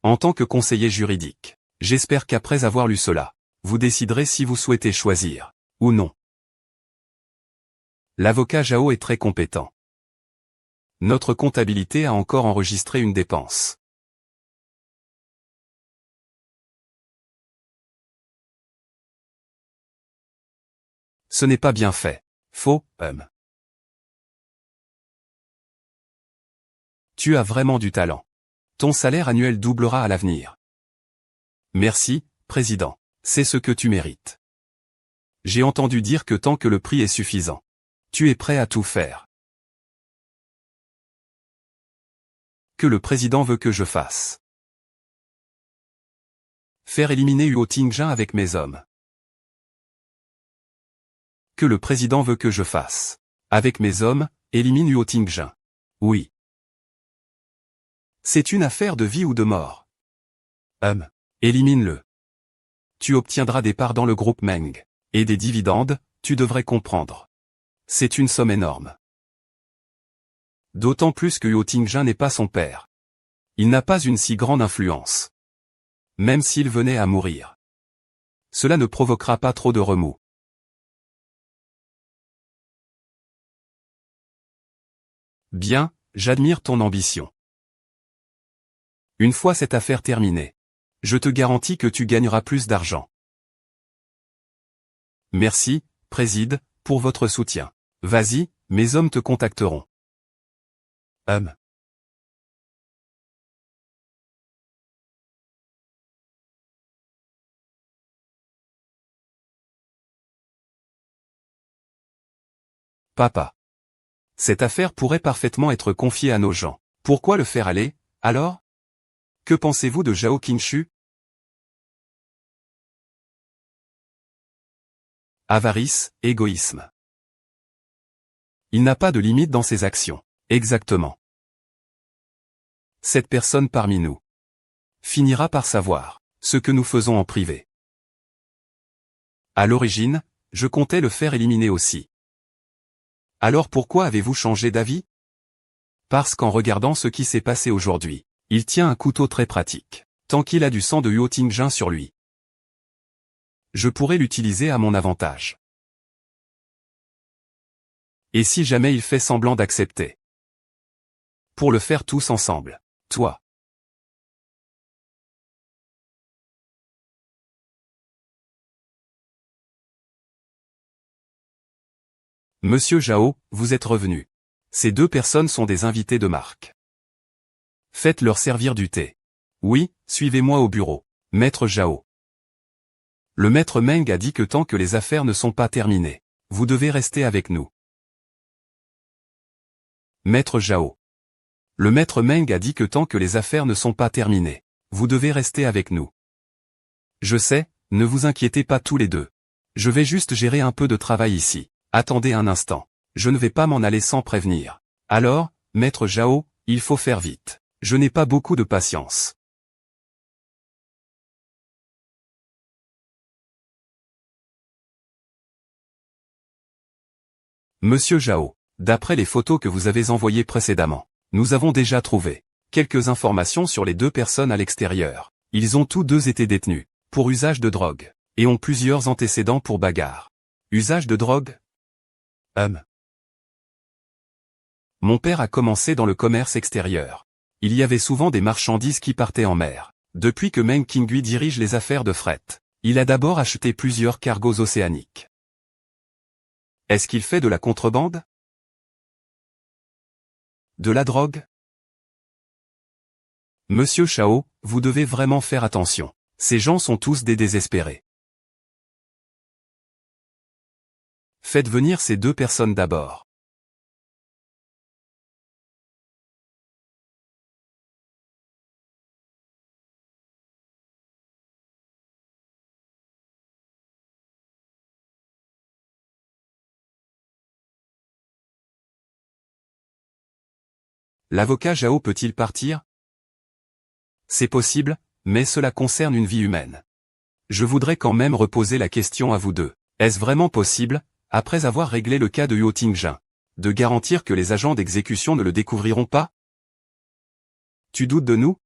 En tant que conseiller juridique, j'espère qu'après avoir lu cela, vous déciderez si vous souhaitez choisir, ou non. L'avocat Zhao est très compétent. Notre comptabilité a encore enregistré une dépense. Ce n'est pas bien fait. Faux, Tu as vraiment du talent. Ton salaire annuel doublera à l'avenir. Merci, Président. C'est ce que tu mérites. J'ai entendu dire que tant que le prix est suffisant, tu es prêt à tout faire. Que le président veut que je fasse. Faire éliminer Huot Tingjun avec mes hommes. Que le président veut que je fasse. Avec mes hommes, élimine Huot Tingjun. Oui. C'est une affaire de vie ou de mort. Élimine-le. Tu obtiendras des parts dans le groupe Meng. Et des dividendes, tu devrais comprendre. C'est une somme énorme. D'autant plus que Huot Tingjun n'est pas son père. Il n'a pas une si grande influence. Même s'il venait à mourir. Cela ne provoquera pas trop de remous. Bien, j'admire ton ambition. Une fois cette affaire terminée, je te garantis que tu gagneras plus d'argent. Merci, Préside, pour votre soutien. Vas-y, mes hommes te contacteront. Papa. Cette affaire pourrait parfaitement être confiée à nos gens. Pourquoi le faire aller, alors? Que pensez-vous de Zhao Qingshu? Avarice, égoïsme. Il n'a pas de limite dans ses actions. Exactement. Cette personne parmi nous finira par savoir ce que nous faisons en privé. À l'origine, je comptais le faire éliminer aussi. Alors pourquoi avez-vous changé d'avis? Parce qu'en regardant ce qui s'est passé aujourd'hui, il tient un couteau très pratique. Tant qu'il a du sang de Huo Tingjin sur lui, je pourrais l'utiliser à mon avantage. Et si jamais il fait semblant d'accepter? Pour le faire tous ensemble. Toi. Monsieur Zhao, vous êtes revenu. Ces deux personnes sont des invités de marque. Faites-leur servir du thé. Oui, suivez-moi au bureau. Maître Zhao. Le maître Meng a dit que tant que les affaires ne sont pas terminées, vous devez rester avec nous. Maître Zhao. Le maître Meng a dit que tant que les affaires ne sont pas terminées, vous devez rester avec nous. Je sais, ne vous inquiétez pas tous les deux. Je vais juste gérer un peu de travail ici. Attendez un instant. Je ne vais pas m'en aller sans prévenir. Alors, maître Zhao, il faut faire vite. Je n'ai pas beaucoup de patience. Monsieur Zhao, d'après les photos que vous avez envoyées précédemment, nous avons déjà trouvé quelques informations sur les deux personnes à l'extérieur. Ils ont tous deux été détenus pour usage de drogue et ont plusieurs antécédents pour bagarre. Usage de drogue? Mon père a commencé dans le commerce extérieur. Il y avait souvent des marchandises qui partaient en mer. Depuis que Meng Qingui dirige les affaires de fret, il a d'abord acheté plusieurs cargos océaniques. Est-ce qu'il fait de la contrebande? De la drogue? Monsieur Chao, vous devez vraiment faire attention. Ces gens sont tous des désespérés. Faites venir ces deux personnes d'abord. L'avocat Zhao peut-il partir? C'est possible, mais cela concerne une vie humaine. Je voudrais quand même reposer la question à vous deux. Est-ce vraiment possible, après avoir réglé le cas de Huo Tingjin, de garantir que les agents d'exécution ne le découvriront pas? Tu doutes de nous?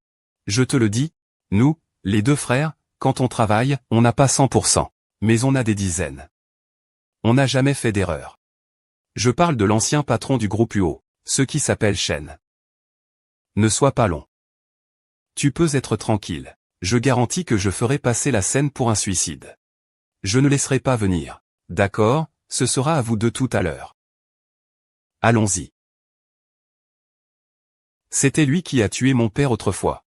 Je te le dis, nous, les deux frères, quand on travaille, on n'a pas 100%, mais on a des dizaines. On n'a jamais fait d'erreur. Je parle de l'ancien patron du groupe Huo, ce qui s'appelle Shen. Ne sois pas long. Tu peux être tranquille. Je garantis que je ferai passer la scène pour un suicide. Je ne laisserai pas venir. D'accord, ce sera à vous deux tout à l'heure. Allons-y. C'était lui qui a tué mon père autrefois.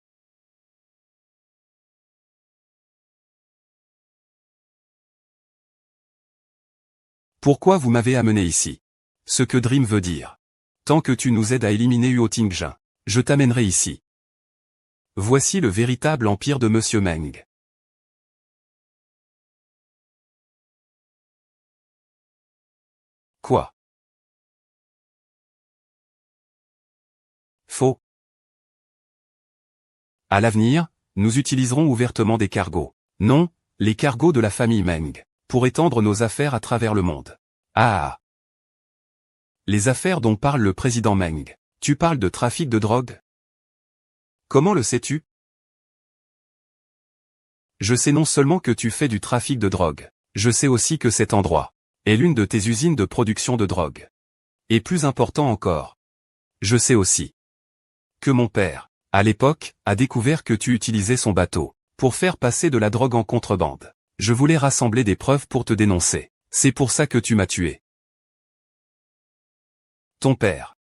Pourquoi vous m'avez amené ici? Ce que Dream veut dire. Tant que tu nous aides à éliminer Huo Tingjin, je t'amènerai ici. Voici le véritable empire de Monsieur Meng. Quoi? Faux. À l'avenir, nous utiliserons ouvertement des cargos. Non, les cargos de la famille Meng, pour étendre nos affaires à travers le monde. Ah! Les affaires dont parle le président Meng. Tu parles de trafic de drogue? Comment le sais-tu? Je sais non seulement que tu fais du trafic de drogue, je sais aussi que cet endroit est l'une de tes usines de production de drogue. Et plus important encore, je sais aussi que mon père, à l'époque, a découvert que tu utilisais son bateau pour faire passer de la drogue en contrebande. Je voulais rassembler des preuves pour te dénoncer. C'est pour ça que tu m'as tué. Ton père.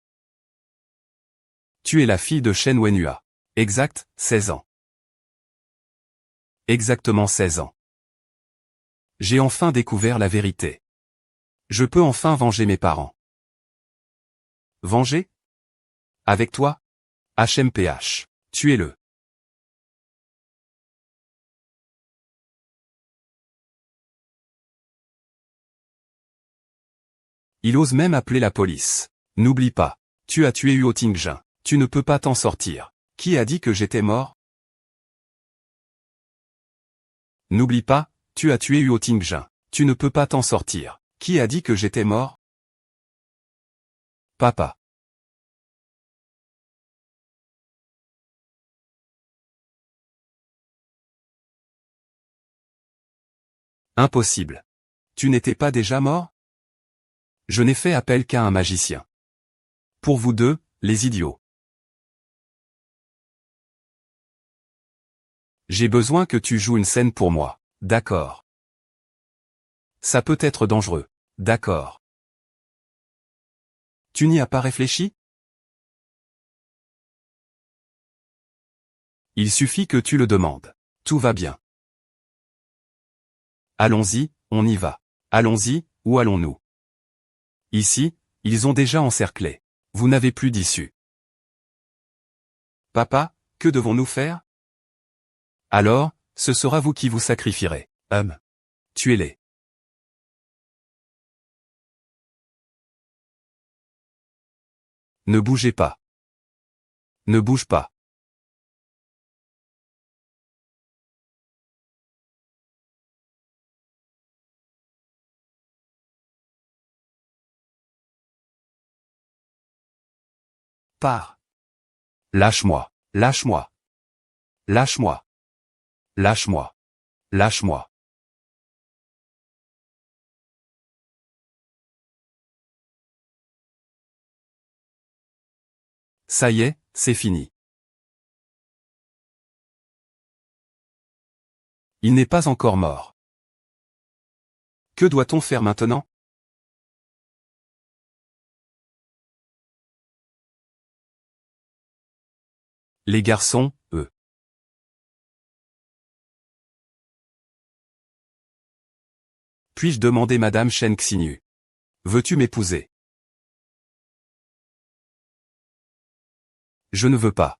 Tu es la fille de Shen Wenhua. Exact, 16 ans. Exactement 16 ans. J'ai enfin découvert la vérité. Je peux enfin venger mes parents. Venger? Avec toi? HMPH. Tuez-le. Il ose même appeler la police. N'oublie pas. Tu as tué Huo Tingjun. Tu ne peux pas t'en sortir. Qui a dit que j'étais mort? N'oublie pas, tu as tué Huo Tingjun. Tu ne peux pas t'en sortir. Qui a dit que j'étais mort? Papa. Impossible. Tu n'étais pas déjà mort? Je n'ai fait appel qu'à un magicien. Pour vous deux, les idiots. J'ai besoin que tu joues une scène pour moi. D'accord. Ça peut être dangereux. D'accord. Tu n'y as pas réfléchi? Il suffit que tu le demandes. Tout va bien. Allons-y, on y va. Allons-y, où allons-nous? Ici, ils ont déjà encerclé. Vous n'avez plus d'issue. Papa, que devons-nous faire? Alors, ce sera vous qui vous sacrifierez. Tuez-les. Ne bougez pas. Ne bouge pas. Pars. Lâche-moi. Lâche-moi. Lâche-moi. Lâche-moi. Lâche-moi. Ça y est, c'est fini. Il n'est pas encore mort. Que doit-on faire maintenant? Les garçons, eux. Puis-je demander Madame Shen Xinyu? Veux-tu m'épouser? Je ne veux pas.